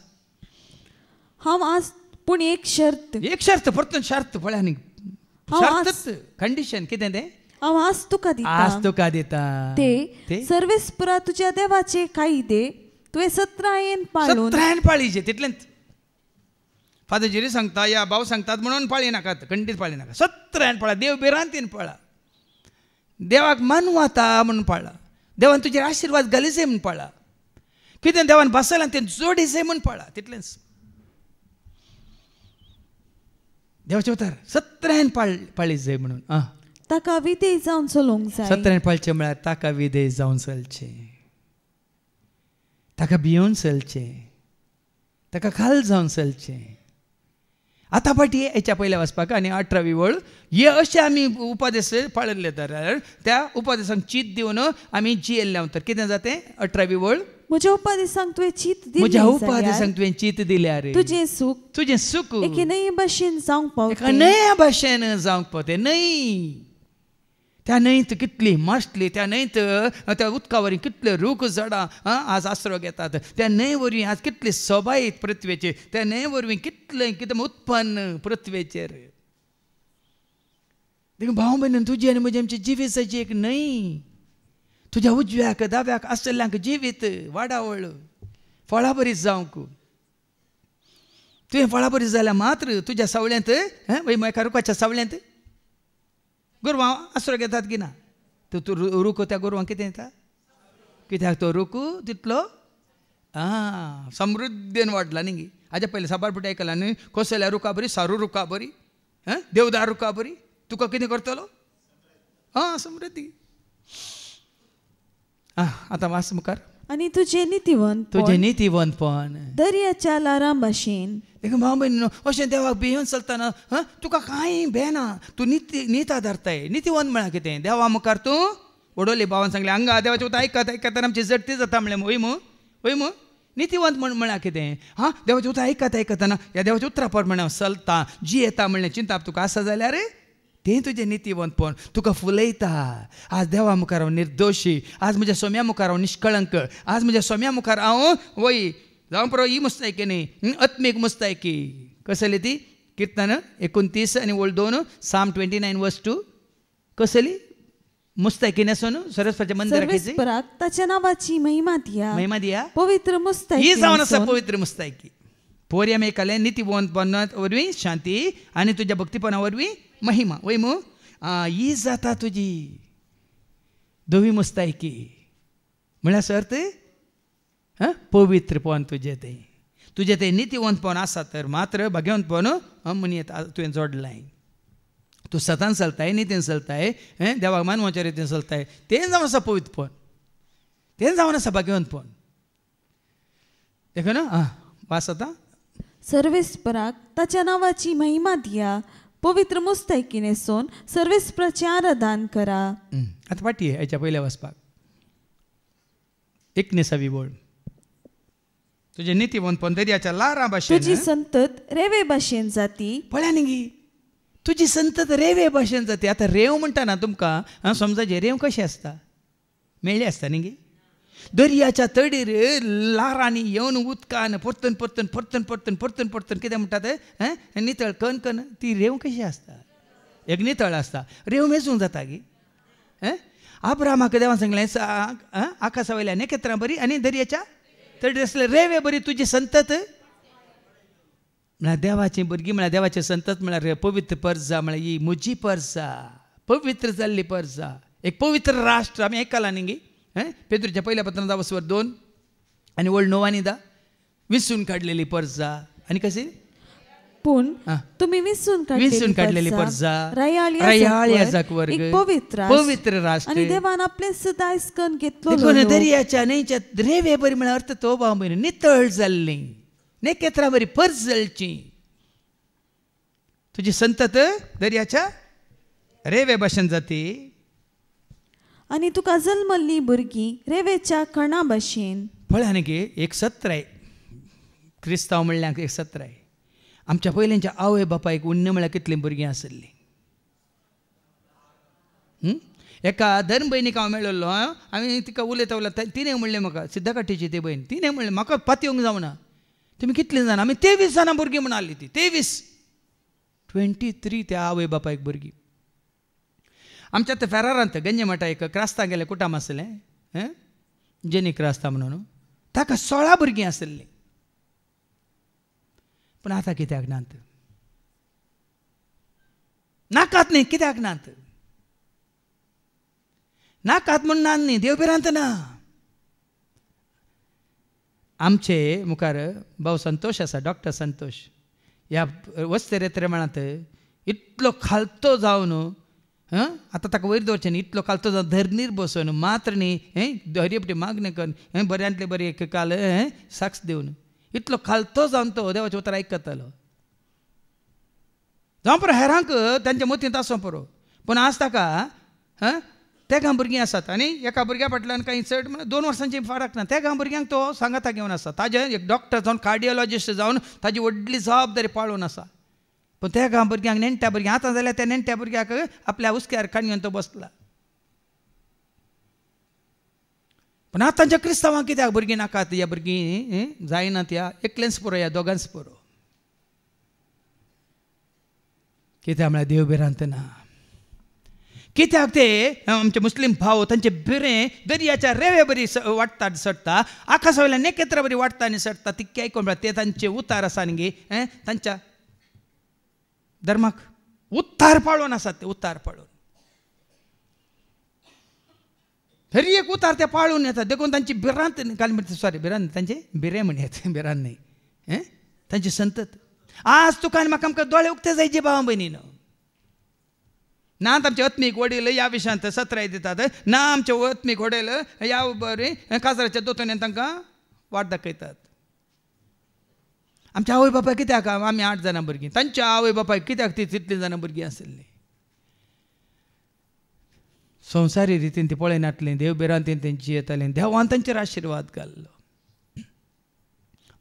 हांव आज पूण एक शर्त परतून शर्त पळय न्ही शर्त कंडिशन कितें तें हांव आज तुका दिता ते सर्वेस्परा तुज्या देवाचे कायदे तुवें 17 पाळीचे तितलेंच फादर जेरी सांगता या भाव सांगतात म्हणून पाळी नाकात खंडीत पाळी नाका 17 पाळा देव बिरांतीन पाळा देवाक मानवाता म्हणून पाळा देवान तुजेर आशिर्वाद घालीचे म्हूण पाळा कितें देवान बसलां तें जोडीचे म्हूण पाळा तितलेंच देवाचे उतर 17 पाळीचे म्हणून ताका विधेय जावन चलोवंक जाय 17 पाळचे म्हळ्यार ताका विधेय जावन चलचें ताका भियोन चलचें ताका खाल जावन चलचें आतां फाटी हेच्या पयल्या वचपाक आनी 18वी वळ हे अशें आमी उपादेश पाळिल्ले तर त्या उपादेशांक चीत दिवन आमी जियेल्ले तर कितें जातें 18वी वळ म्हज्या उपादेशांक तुवें चीत दिलें म्हज्या जाल्यार उपादेशांक तुवें चीत दिल्यार तुजें सूख तुजें सूख एके नये भाशेन जावंक एका पावतें. नया भाशेन जावंक पावतें. न्हय त्या न्हंयत कितली माशली, त्या न्हंयत त्या उदका वरी कितले रूख झाडां आज आसरो घेतात, त्या न्हंये वरवीं आज कितले सोबायत पृथ्वेचेर, त्या न्हंये वरवीं कितलें कितें उत्पन्न पृथ्वेचेर. देखून भाव भयण, तुजी आनी म्हजी आमची जिवीताची एक न्हंय. तुज्या उजव्याक दाव्याक आसलेल्यांक जिवीत वाडावळ फळां बरी जावंक. तुवें फळां बरी जाल्यार मात्र तुज्या सावळ्यांत वय एका रुखाच्या सावळ्यांत गोरवां आसरो घेतात की ना. तो रूख त्या गोरवांक कितें दिता? कित्याक तो रूख तितलो समृद्धीन वाडला न्ही. हाज्या पयलीं साबार पुटी आयकलां न्ही, कोसल्या रुखा बरी, सारू रुखा बरी, देवदार रुखा बरी. तुका कितें करतलो? समृद्धी. आतां वास मुखार. आनी तुजें नितीवंतपण दर्याच्या लारां भाशेन. देखून भाव भयण, अशें देवाक भियेवन चलतना तुका कांय भेना. तूं निता धरताय. नितीवंत म्हळ्यार कितें? देवा मुखार तूं वडोले भावान सांगलें हांगा देवाचें उतर आयकत आयकत आमची जडती जाता म्हणलें. वय मू नितीवंत म्हळ्यार कितें? देवाचें उतर आयकत आयकतना ह्या देवाच्या उतरा प्रमाणे चलता, जी येता म्हणलें चिंता तुका आसा जाल्यार तें तुजें नितीवंतपण. तुका फुलयता. आज देवा मुखार हांव निर्दोशी, आज म्हज्या सोम्या मुखार हांव निश्कळंक, आज म्हज्या सोम्या मुखार हांव वय जावं पळय ही मुस्तायकी न्ही, आत्मीक मुस्तायकी. कसली ती? किर्तन 29 आनी 2 Psalm 29:2. कसली मुस्तायकी नेसून सरस्वतीच्या मंदिराक सर्वेस्पराक ताच्या नांवाची महिमा दिया. पवित्र मुस्तायकी ही जावन आसा पवित्र मुस्तायकी. पोरी आमी आयकलें नितीवंतपणा वरवीं शांती आनी तुज्या भक्तीपणा वरवीं महिमा. वय मू ही जाता तुजी धवी मुस्तायकी. म्हळ्यार अर्थ पवित्रपण तुजें तें नितीवंतपण आसा तर मात्र भाग्यवंतपण मनीत तुवें जोडलाय. तूं सतान चलताय, नितीन चलताय, देवाक मानवाच्या रितीन चलताय, तें जावन आसा पवित्रपण, तें जावन आसा भाग्यवंतपण. देखून वास आतां. सर्वेस्पराक ताच्या नांवाची महिमा दिया. पवित्र मुस्तायकी नेसून सर्वेस्पराचें आराधन करा. आतां फाटी हेच्या पयल्या वचपाक 19वी बोल. तुजें नितीवंतपण दर्याच्या लारां भाशेन. तुजी संतत रेवे भाशेन जाती. पळया न्ही, तुजी संतत रेवे भाशेन जाती. आतां रेव म्हणटा ना तुमकां समजाचे रेव कशें आसता? मेळ्ळी आसता न्ही. दर्याच्या तडीर लारांनी येवन उदकान परतून परतून परतून परतून परतून परतून कितें म्हणटात नितळ कण ती रेव कशी आसता? एक नितळ आसता. रेव मेजूंक जाता गी. आब्रामाक देवान सांगलें आकाशा वयल्या नखेत्रां बरी आनी दर्याच्या तडीर आसले रेवे बरी तुजी संतत. म्हळ्यार देवाची भुरगीं म्हळ्यार देवाचे संतत म्हळ्यार पवित्र परजा म्हळ्यार ही म्हजी परजा, पवित्र जाल्ली परजा, एक पवित्र राष्ट्र. आमी आयकलां न्ही पेद्रूच्या पयल्या पत्रांत 10:2 आनी 9 विसून काडलेली परजा. आनी कशी पूण तुमी विसून काडलेली परजा, रयाळ याजक वर्ग, पवित्र राष्ट्र आनी देवान आपले सदांच कण घेतलो. दर्याच्या न्हंयच्या रेवे बरी म्हळ्यार अर्थ तो भाव भयण नितळ जाल्ली, नखेत्रां बरी परज जळची. तुजी संतत दर्याच्या रेवे भाशेन जाती. आनी तुका जल्मल्ली भुरगीं रेवेच्या कणा भाशेन. पळया न्ही एक सत्र आहे. क्रिस्तांव म्हणल्यार एक सत्र आहे. आमच्या पयलींच्या आवय बापायक उण्ण म्हळ्यार कितलीं भुरगीं आसलीं. एका धर्म भयणीक हांव मेळिल्लो. हांवें तिका उलयता उलयता तिणें म्हणलें म्हाका, सिद्धकाठीची ती भयण, तिणें म्हणलें म्हाका पाती येवंक जावना. तुमी कितलीं जाणां? आमी 23 जाणां भुरगीं म्हण आसलीं. ती 23 त्या आवय बापायक भुरगीं. आमच्या त्या फेरारांत गंजे मठा एक क्रास्तां गेले कुटाम आसलें, जेनी क्रास्तां म्हणून. ताका 16 भुरगीं आसलीं. पूण आतां कित्याक नात? नाकात न्ही. कित्याक नात? नाकात म्हूण ना न्ही, देवबिरांत ना. आमचे मुखार भाऊ संतोष आसा, डॉक्टर संतोष. ह्या वस्तेरेत्रे मळांत इतलो खालतो जावन आतां ताका वयर दवरचें न्ही, इतलो खालतो जावन धरणीर बसून मात्र न्ही हरियपटी मागणी करून बऱ्यांतले बरें एक काल साक्ष दिवन इतलो खालतो जावन तो देवाचें उतर आयकतालो. जावं पळय हेरांक तांच्या मतींत आसूं पुरो. पूण आज ताका तेगा भुरगीं आसात आनी एका भुरग्या फाटल्यान कांय चड 2 वर्सांची फरक ना. तेगा भुरग्यांक तो सांगाता घेवन आसा. ताजे एक डॉक्टर जावन कार्डियोलॉजिस्ट जावन ताजी व्हडली जबाबदारी पाळून आसा. पूण तेगा भुरग्यांक नेण्ट्या भुरग्यांक आतां जाल्यार त्या नेण्ट्या भुरग्याक आपल्या हुस्क्यार काणयेन तो बसला. पूण आतांच्या क्रिस्तांवांक कित्याक भुरगीं नाकात? ह्या भुरगीं जायनात. ह्या एकलेंच पुरो, ह्या दोगांच पुरो. कित्याक म्हळ्यार देव भिरांत ना. कित्याक ते आमचे मुस्लीम भाव तांचे बिरें दर्याच्या रेवे बरी वाडटा सडटा, आकाशा वयल्यान नखेत्र बरी वाडटा आनी सडटा. ती आयकून म्हळ्यार ते तांचे उतार आसा न्ही गे, तांच्या धर्माक उतार पाळून आसात. ते उतार पाळून तरी एक उतार ते पाळून येतात. देखून तांची भिरांत भिरांत तांचे बिरें म्हणयात, भिरांत न्ही, तांची संतत. आज तुका आनी म्हाका आमकां दोळे उक्ते जायचे भावा भयणीनो. ना आमचे आत्मीक वडील ह्या विशयांत सत्राय दितात, ना आमचे आत्मीक वडील ह्या बरी काजराच्या दोतोन तांकां वाट दाखयतात. आमच्या आवय बापाय कित्याक आमी 8 जाणां भुरगीं, तांच्या आवय बापाय कित्याक ती तितलीं जाणां भुरगीं आसलीं? संवसारी रितीन ती पळयनातलीं, देव भिरांतीन तेंची येतालीं. देवान तांचेर आशिर्वाद घाल्लो.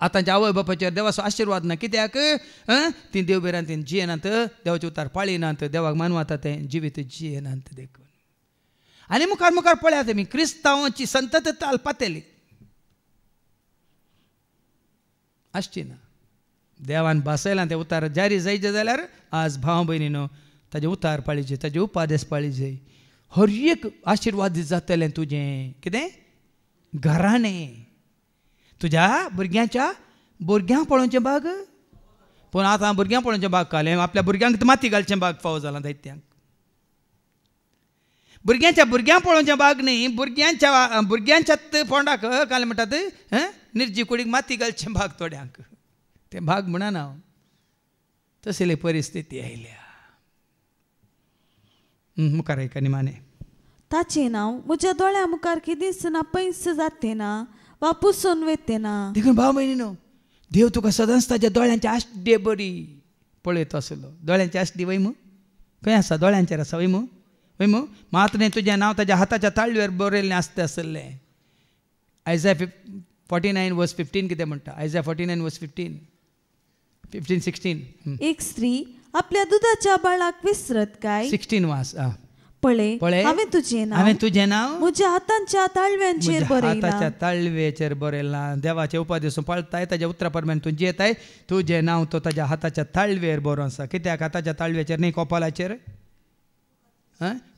आतांच्या आवय बापायचेर देवाचो आशिर्वाद ना. कित्याक ती देव भिरांतीन जियेनात, देवाचे उतार पाळिनात, देवाक मानवाता तें जिवीत जियेनात. देखून आनी मुखार मुखार पळयात आमी क्रिस्तांवांची संतत अल्पातेली आसची ना. देवान भासयलां ते उतार जारी जायचे जाल्यार आज भाव भयणीनो ताजे उतार पाळीचे, ताजे उपादेश पाळीचे. हर एक आशिर्वाद जातलें तुजें. कितें? घराणें. तुज्या भुरग्यांक पळोवचें बाग. पूण आतां भुरग्यांक पळोवचें बाग कालें आपल्या भुरग्यांक माती घालचें बाग फावो जालां दैत्यांक. भुरग्यांक पळोवचें बाग न्ही, भुरग्यांच्याच पोंडाक काल म्हणटात निर्जी कुडीक माती घालचें बाग थोड्यांक. तें बाग म्हणना हांव. तसली परिस्थिती आयल्या. मुखार ऐका निमाणे. ताचें नांव म्हज्या दोळ्या मुखार केदींच ना पयस जाते ना वा पुसून वेते ना. देखून भाव भयणीनो देव तुका सदांच ताच्या दोळ्यांची आश्टी बरी पळयत आसलो. दोळ्यांची आश्टी वय मू खंय आसा? दोळ्यांचेर आसा वय मू. मात न्ही तुजें नांव ताच्या हाताच्या ताळवेर बरयल्लें आसता आसलें. आयझाया 49:15 कितें म्हणटा? आयझाया 49:15-16. एक स्त्री आपल्या दुधाच्या बाळाक विसरत काय? 16 वास. पळय हांवें तुजें नांव म्हज्या हातांच्या ताळव्यांचेर बरयलां. हाताच्या ताळवेचेर बरयलां. देवाचे उपादेसून पळताय, ताच्या उतरा परमेन तूं जियेताय. तुजें नांव तो ताच्या हाताच्या ताळवेर बरो आसा. कित्याक हाताच्या ताळवेचेर न्ही, कोपालाचेर.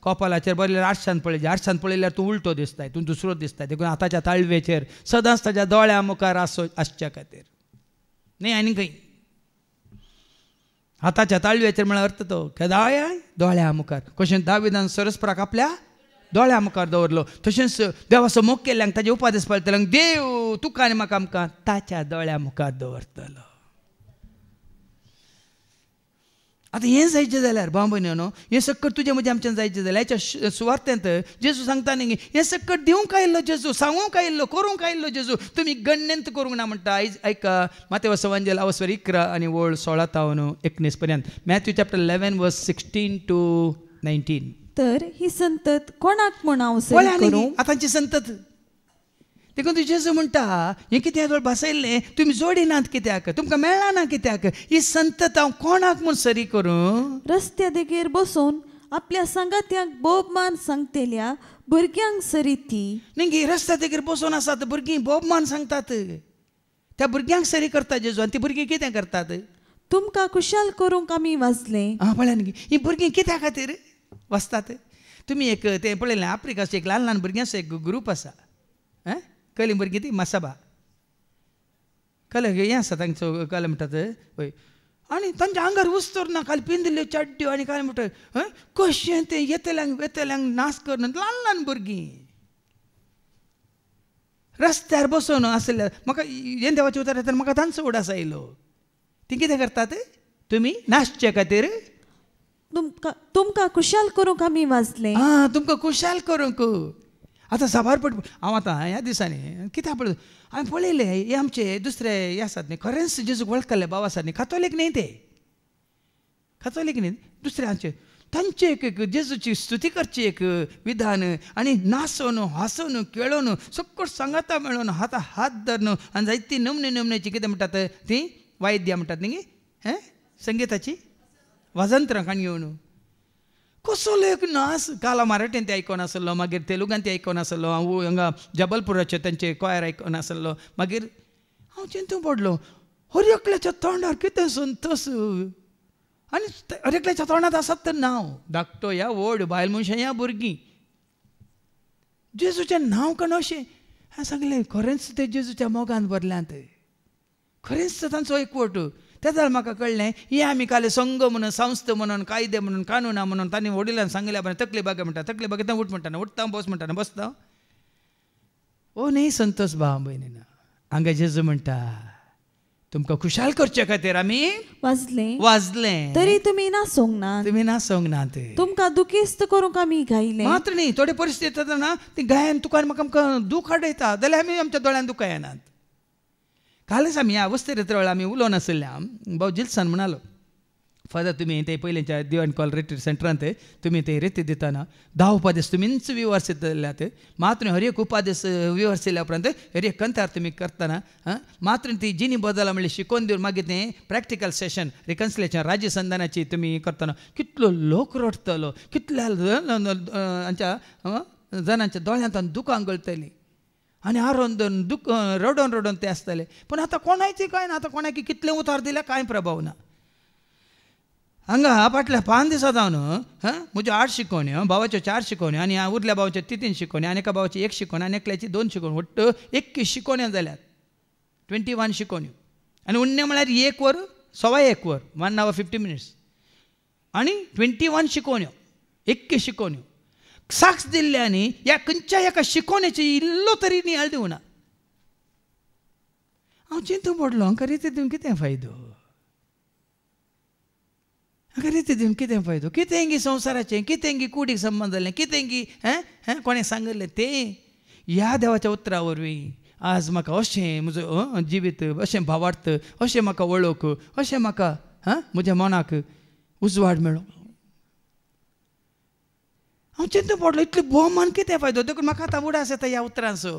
कोपालाचेर बरयल्यार आरशान पळयचे. आरशान पळयल्यार तूं उलटो दिसताय, तूं दुसरो दिसताय. देखून हाताच्या ताळवेचेर सदांच ताच्या दोळ्या मुखार आसच्या खातीर न्ही आनी खंय. हाताच्या ताळव्याचेर म्हळ्यार अर्थ तो दोळ्या मुखार. कशें दाविदान सरस्पराक आपल्या दोळ्या मुखार दवरलो, तशेंच देवाचो मोग केल्ल्यांक ताजे उपादेश पाळटल्यांक देव तुका आनी म्हाका आमकां ताच्या दोळ्या मुखार दवरतलो. आतां हें जायचें जाल्यार भाव भयणीनो, हें सकट तुजें म्हजें आमच्यान जायचें जाल्यार हेच्या सुवार्थेंत जेजू सांगता न्ही, हें सकट दिवंक आयिल्लो जेजू, सांगूंक आयिल्लो, करूंक आयिल्लो जेजू. तुमी गण्यंत करूंक ना म्हणटा. आयज ऐका मातेवाचो एवांजेल 11:11-19 पर्यंत. Matthew chapter 11:16-19. तर ही संतत कोणाक म्हूण हांव सरी करूं? आतांची संतत. देखून जेजू म्हणटा हें कित्याक भासयल्लें तुमी जोडिनात कित्याक, तुमकां मेळना ना कित्याक? ही संतत हांव कोणाक म्हूण सरी करूं? रस्त्या देगेर बसून आपल्या संगात्यांक बोबमान सांगतेल्या भुरग्यांक सरी ती. न्ही, रस्त्या देगेर बसून आसात भुरगीं बोबमान सांगतात. त्या भुरग्यांक सरी करता जेजू. आनी ती भुरगीं कितें करतात? तुमकां खुशाल करूंक आमी वाचलें. पळय न्ही, ही भुरगीं कित्या खातीर वाचतात? तुमी एक तें पळयलें, आफ्रिकाचो एक ल्हान ल्हान भुरग्यांचो एक ग्रूप आसा. कली भुरगीं ती मसाबा कल हें आसा तांचो कल म्हणटात पळय. आनी तांच्या आंगार उस्तोर ना, खाली पिंदिल्ल्यो चड्ड्यो आनी काय म्हणटा कशें तें येतेल्यांक नाच करना. ल्हान ल्हान भुरगीं रस्त्यार बसून आसल्या. म्हाका हें देवाचें उतर येता म्हाका तांचो उडास आयलो. ती कितें करतात? तुमी नाचचे खातीर तुमकां खुशाल करूंक आमी वाचलें. तुमकां खुशाल करूंक. आतां साबार पट हांव आतां ह्या दिसांनी कित्याक पळय हांवें पळयलें हे आमचे दुसरे हे आसात न्ही, खरेंच जेजूक वळखले भाव आसात न्ही, कातोलीक न्ही, ते कातोलीक न्ही, दुसरे आमचे तांचे एक जेजूची स्तुती करची एक विधान आणि नाचोन हांसोन खेळोन सगळं सांगाता मेळोन हाता हात धरून आणि जायती नमने नमनेची कितें म्हणटात ती वाद्यां म्हणटात न्ही संगीताची वाजंत्रां घेवन कसलो एक नाच काल मराठीन ते आयकोन आसलो मागीर तेलुगान ते आयकोन आसलो हांव हांगा जबलपुराचे तांचे कोयर आयकोन आसलो मागीर हांव चिंतून पडलो हर एकल्याच्या तोंडार कितें संतोश आनी हर एकल्याच्या तोंडांत आसात तर नांव धाकटो या व्हड बायल मनशां या भुरगीं जेजूचें नांव कण अशें हांवें सांगलें खरेंच ते जेजूच्या मोगान भरल्यांत खरेंच तांचो एकवट तेदाळ म्हाका कळ्ळें हें आमी काल संघ म्हणून संस्थ म्हणून कायदे म्हणून कानुना म्हणून तांणी वडिलांक सांगल्या बरें तकली बागे म्हणटा तकली बागे उठ म्हणटा उठता बस म्हणटा बसता ओ न्ही संतोष भाव भयणीना हांगा जेजू म्हणटा तुमकां खुशाल करचे खातीर आमी वाजलें तरी तुमी नासोंक नात तुमकां दुखेस्त करूंक आमी गायलें मात्र न्ही थोडे परिस्थिती येता ना ती गायन तुका म्हाका आमकां दूख हाडयता जाल्यार आमी आमच्या दोळ्यान दुखां येनात कालच आमी ह्या अवस्थेर येता वेळार आमी उलोवन आसल्या भाऊ जिल्सान म्हणालो फादर तुमी ते पयलींच्या दिवान कॉल रिट्रीट सेंटरांत तुमी ते रेती दिताना 10 उपादेश तुमीच विवर्सीत जाल्यात मात्र हर एक उपादेश विवर्सिल्या उपरांत हर एक कंथार तुमी करतना मात्र ती जिनी बदला म्हणल्यार शिकोवन दिवन मागीर तें प्रॅक्टिकल सेशन रिकन्सिलेशन राज्य संधानाची तुमी करतना कितलो लोक रडटलो कितल्या हांच्या जाणांच्या दोळ्यांत दुकां गळटलीं आनी आरोन दुख रडोन रडोन ते आसतले पूण आतां कोणाची कांय ना आतां कोणाक कितले उतार दिल्या कांय प्रभाव ना हांगा फाटल्या 5 दिसां जावन म्हज्यो 8 शिकोवण्यो भावाच्यो 4 शिकोवण्यो आनी उरल्या भावाच्यो 3 शिकोवण्यो आनी एका भावाची 1 शिकोवणी आनी एकल्याची 2 शिकोवण्यो वट्ट 21 शिकोवण्यो जाल्यात 21 शिकोवण्यो आनी उरणे म्हळ्यार 1 वर 1.25 वर 1 hour 50 minutes आनी 21 शिकोवण्यो 21 शिकोवण्यो साक्ष दिल्ल्यांनी ह्या खंयच्या एका शिकोवणेची इल्लो तरी नियाळ दिवना हांव चिंतून पडलो हांकां रिती दिवन कितें फायदो हांकां रिती दिवन कितें फायदो कितें संवसाराचें कितें कुडीक संबंद जाल्लें कितें कोणें सांगलें तें ह्या देवाच्या उतरा वरवीं आज म्हाका अशें म्हजो जिवीत अशें भावार्थ अशें म्हाका वळख अशें म्हाका म्हज्या मनाक उजवाड मेळ्ळो हांव चिंतून पडलो इतले भोवमान कितें फायदो देखून म्हाका आतां उडास येता ह्या उतरांचो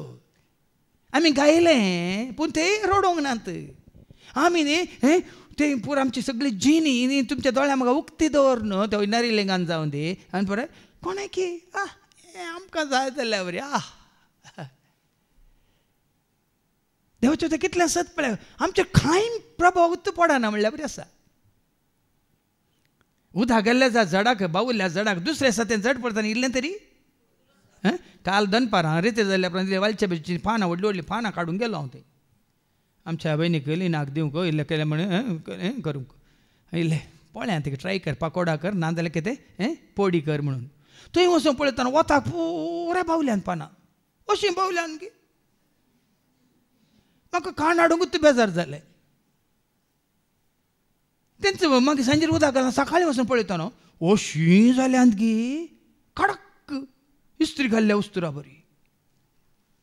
आमी गायलें पूण ते रडोंक नात आमी न्ही ते पूर आमची सगळी जिनी तुमच्या दोळ्या म्हाका उक्ती दवर न्हू ते नरिलिंगान जावन दी आनी पळय कोणें की आमकां जाय जाल्यार बरें देवाचें तें कितलें सत पळय आमचे कांय प्रभाव उत पडना म्हणल्यार बरें आसा उदक गेल्ल्या झाडाक बावुल्ल्या झाडाक दुसऱ्या सातें जड पडटाना इल्लें तरी काल दनपारां रिते जाल्ल्या उपरांत वालच्या बेची पानां व्हडलीं व्हडलीं पानां काडून गेलो हांव थंय आमच्या भयणीक लिनाक दिवंक इल्लें केलें म्हणून करूंक इल्लें पळय तिका ट्राय कर पाकोडा कर ना जाल्यार कितें पोडी कर म्हणून थंय वचून पळयतना वताक पुराय बावल्यान पानां अशीं बावल्यान की म्हाका कान हाडूंकूच बेजार जालें तेंच मागीर सांजेर उदक घालून सकाळीं वचून पळयता न्हू अशीं जाल्यांत गी कडक इस्त्री घाल्ल्या उस्तुरा बरी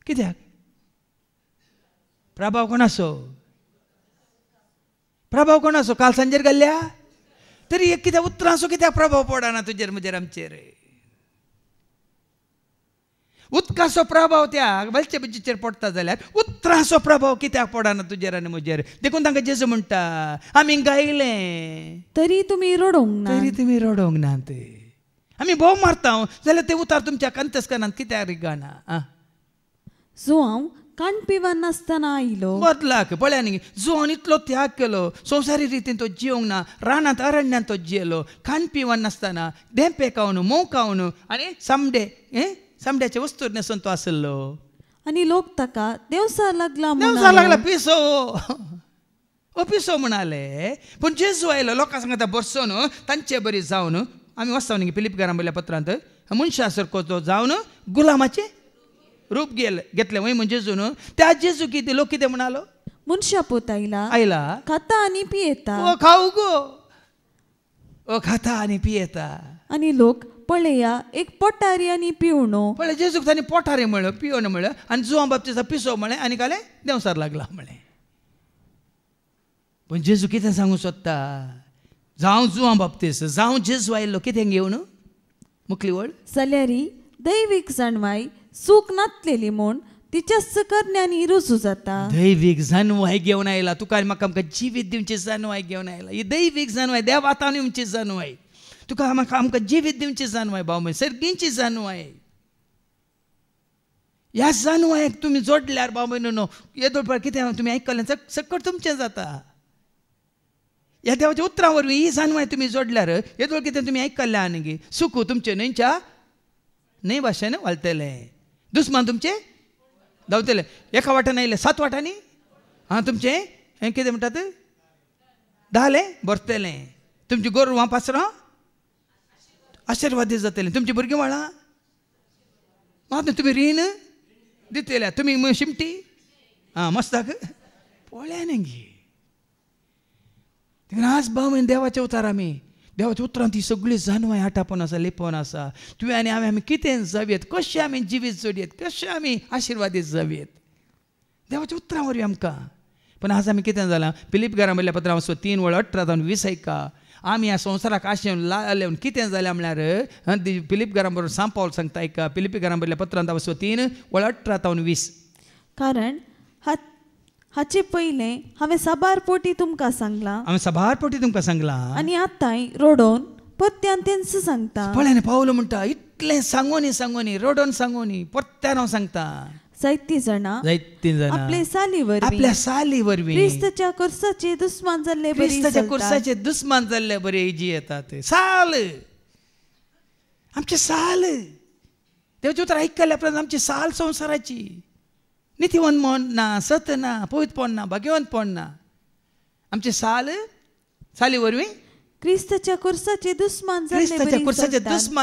कित्याक प्रभाव कोणाचो काल सांजेर घाल्ल्या तरी एक कित्याक उतरांचो कित्याक प्रभाव पडना तुजेर म्हजेर आमचेर उदकाचो प्रभाव त्या बलचे बजीचेर पडटा जाल्यार उतरांचो प्रभाव कित्याक पडना तुजेर आनी म्हजेर देखून तांकां जेजू म्हणटा आमी गायलें तरी तुमी रडोंक नात आमी भोव मारता जाल्यार ते उतार तुमच्या कंतस्कनांत कित्याक रिगाना जो हांव काण पिवान नासतना आयलो बदलाक पळया न्ही जो इतलो त्याग केलो संवसारी रितीन तो जिवंक ना रानांत अरण्यान तो जियेलो खाण पिवान नासतना देंपे खावन मोव खावन आनी सामड्याचे वस्तूर न्हेसून तो आसलो आनी लोक ताका देवसार लागला पिसो म्हणाले पूण जेजू आयलो लोकां सांगता बसोन तांचे बरी जावन आमी वचता न्ही फिलिप घरांबल्या पत्रांत मनशा सारको तो जावन गुलामाचे रूप घेतले वय म्हणजे जेजू न्हू त्या जेजू कितें लोक कितें म्हणालो मनशा पोत आयला खाता आनी पियेता ओ खाऊ गो ओ खाता आनी पियेता आनी लोक पळया एक पोटारी आनी पिवणो पळय जेजूक तांणी पोटारी म्हळ्यो पिवण म्हळ्यो आनी जुवां बाबतीचा पिसो म्हळें आनी काले देवसार लागला म्हळें पूण जेजू कितें सांगूं सोदता जावं जुवां बाबतीस जावं जेजू आयिल्लो कितें घेवन मुखली वळ जाल्यारी दैवीक जाणवाय सूख नातलेली म्हूण तिच्याच करण्यानी रुजू जाता. दैवीक जाणवाय घेवन आयला तुका म्हाका आमकां जिवीत दिवची जाणवाय घेवन आयला. ही दैवीक जाणवाय देव आतां येवची जाणवाय तुका म्हाका आमकां जिवीत दिवची जाणवाय भाव सर्गींची जाणवाय. ह्या जाणवायक तुमी जोडल्यार भाव न्हू येदोळपा कितें तुमी आयकल्लें सकट तुमचें जाता. ह्या देवाच्या उतरां वरवीं ही जाणवाय तुमी जोडल्यार येदोळ कितें तुमी आयकल्लें आहा न्ही सुख तुमचें न्हयच्या न्हय भाशेन वालतलें. दुस्मान तुमचें धांवतले एका वाटान आयले 7 वाटांनी तुमचें हें कितें म्हणटात धालें भरतलें. तुमची गोरवां पासरां आशिर्वादी जातलें. तुमचीं भुरगीं वाळां मात तुमी रीण दितले. तुमी शिमटी मस्ताक पळ्या न्ही. आज भाव देवाच्या उतार आमी देवाच्या उतरांत ती सगळी जाणवाय आटापण आसा लेपण आसा. तुवें आनी आमी कितें जावयेत कशें आमी जिवीत जोडयेत कशें आमी आशिर्वादीत जावयेत देवाच्या उतरां वरवीं आमकां. पण आज आमी कितें जालां फिलिप घरांतल्या पत्रां 3:18-20 ऐका. आमी ह्या संवसाराक आशेवन लावन कितें जालें म्हळ्यार फिलिप घरां बरोबर सांत पावल सांगता ऐका. फिलिपी घरांतल्या पत्रांत 3:18-20 कारण हाचे पयले हांवें साबार पोटी तुमकां सांगलां. हांवें साबार पोटी तुमकां सांगलां आनी आतांय रोडोन परत्यान तेंच सांगता. पळय पावलो म्हणटा इतलें सांगोनी रोडोन सांगोनी परत्यान हांव सांगता. जायतीं जाणां आपले साली वरवीं क्रिस्ताच्या कुर्साचे दुस्मान जाल्ले क्रिस्ताच्या कुर्साचे दुस्मान जाल्ले बरे इजी येतात. साल आमचे साल देवाचे उतर आयकल्ल्या उपरांत आमची साल संवसाराची नितीवंत म्हण ना सत ना पवित्रपण ना भाग्यवंतपण ना. आमचे साली वरवीं क्रिस्ताच्या कुर्साचे दुस्मान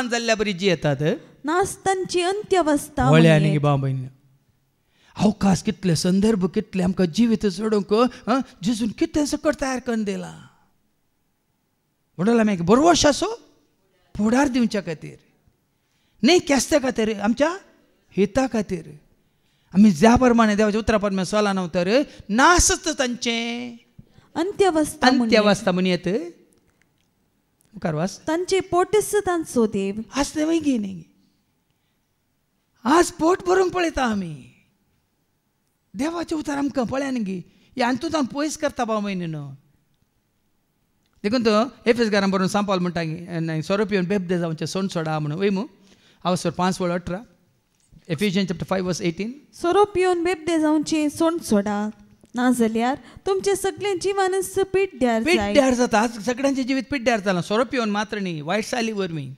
जाल्ल्या बरी जी येतात. नास्तांची अंत्यवस्था वळ्या न्ही भाव भयण. अवकाश कितले संदर्भ कितले आमकां जिवीत सोडूंक जेजून कितें सकट तयार करून दिला. म्हणून आमी बरोवश आसो फुडार दिवच्या खातीर न्ही केस्त्या खातीर आमच्या हिता खातीर आमी ज्या प्रमाणे देवाच्या उतरा प्रमाणे सोला नवतर नासत तांचे अंत्यवस्था म्हणयत. मुखार वास तांचे पोटस तांचो देव आज ते वैगी न्ही. आज पोट भरूंक पळयता आमी देवाचे उतार आमकां पळया न्ही हे हातूंत पयस करता भाव न्हू. देखून तो एफएस घरां बरोवन सांत पावल म्हणटा सोरोप येवन बेबदे जावचे सोण सोडा म्हणून वय मू 5:18 Ephesians chapter 5:18 सोरोप येवन बेबदे जावचे सोण सोडा नाजाल्यार तुमचे सगळे जिवानस पिड्ड्यार जाता. सगळ्यांचे जिवीत पिड्ड्यार जालां. सोरोप येवन मात्र न्ही वायट साली वरवीं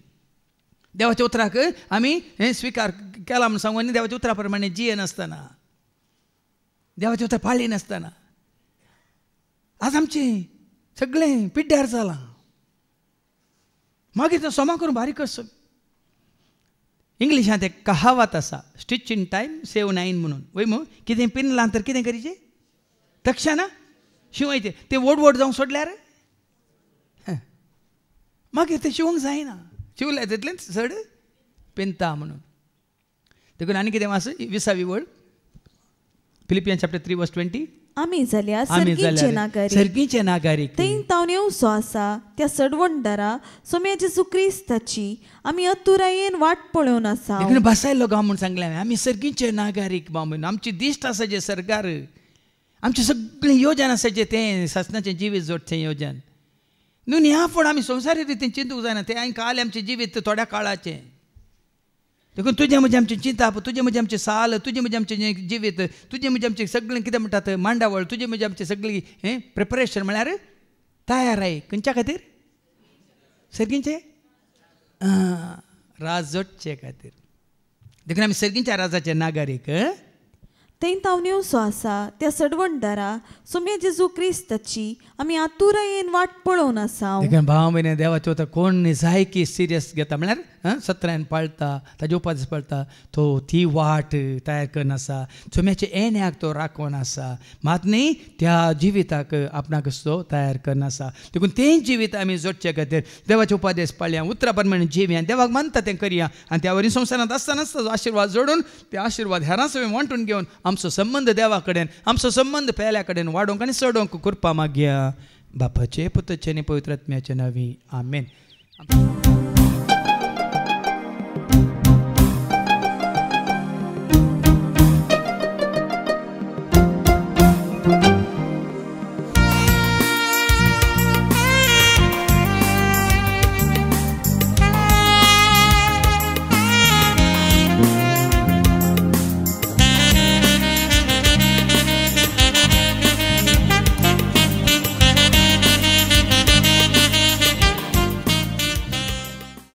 देवाच्या उतराक आमी हें स्विकार केला म्हूण सांगून देवाच्या उतरा प्रमाणे जिये नासतना देवाच्या उतर पाळी नासतना आज आमचें सगळें पिड्ड्यार जालां. मागीर सोमा करून बारीक आसा. इंग्लिशांत एक कहावत आसा स्टिच इन टायम सेव 9 म्हणून वय मू कितें पिनलां तर कितें करीचें तक्षणा शिंवयचें. तें व्हड जावंक सोडल्यार मागीर तें शिवंक जायना. शिवल्यार तितलें चड पिनता म्हणून. देखून आनी कितें आसा 20वी वड फिलिपियन्स चॅप्टर 3:20 आमी जाल्यार सर्गीचे नागरीक तें तावन येवचो आसा त्या सडवंडरा सोम्या जेजू क्रिस्ताची आमी अतुरायेन वाट पळोवन आसा. देखून बसायलो गांव म्हूण सांगलें आमी सर्गीचे नागरीक बाबून. आमची दिश्ट आसा जे सरकार आमचें सगळें योजन आसा जें तें सासणाचें जिवीत जोडचें योजन न्हू. ह्या फूड आमी संवसारी रितीन चिंतूंक जायना. तें हांवें काल आमचें जिवीत थोड्या काळाचें. देखून तुजें म्हजें आमचें चिंताप तुजें म्हजें आमचें साल तुजें म्हजें आमचें जिवीत तुजें म्हजें आमचें सगळें कितें म्हणटात मांडावळ तुजें म्हजें आमचें सगळीं हें प्रिपरेशन म्हळ्यार तयाराय खंयच्या खातीर सर्गींचे राजोडचे खातीर. देखून आमी सर्गींच्या राजाचे नागरीक तें तावन येवचो आसा त्या सडवंडरा सोम्या जेजू क्रिस्ताची आमी आतुरायेन वाट पळोवन आसा. देखून भाव भयण देवाचो उतर कोण जाय की सिरियस घेता म्हळ्यार सत्रान पाळता ताजे उपास पाळता तो ती वाट तयार करून आसा. सोम्याचे येण्याक तो राखून आसा मात न्ही त्या जिविताक आपणाक तो तयार करून आसा. देखून तें जिवीत आमी जोडचे खातीर देवाचे उपादेश पाळया उतरा प्रमाणे जिवया देवाक मानता तें करया आनी त्या वरी संवसारांत आसतना जो आशिर्वाद जोडून ते आशिर्वाद हेरां सगळें वांटून घेवन आमचो संबंध देवा कडेन आमचो संबंध पेल्या कडेन वाडोवंक आनी चडोवंक कृपा मागया. बापाचे पुत्राचे आणि पवित्र आत्म्याच्या नावी आमेन.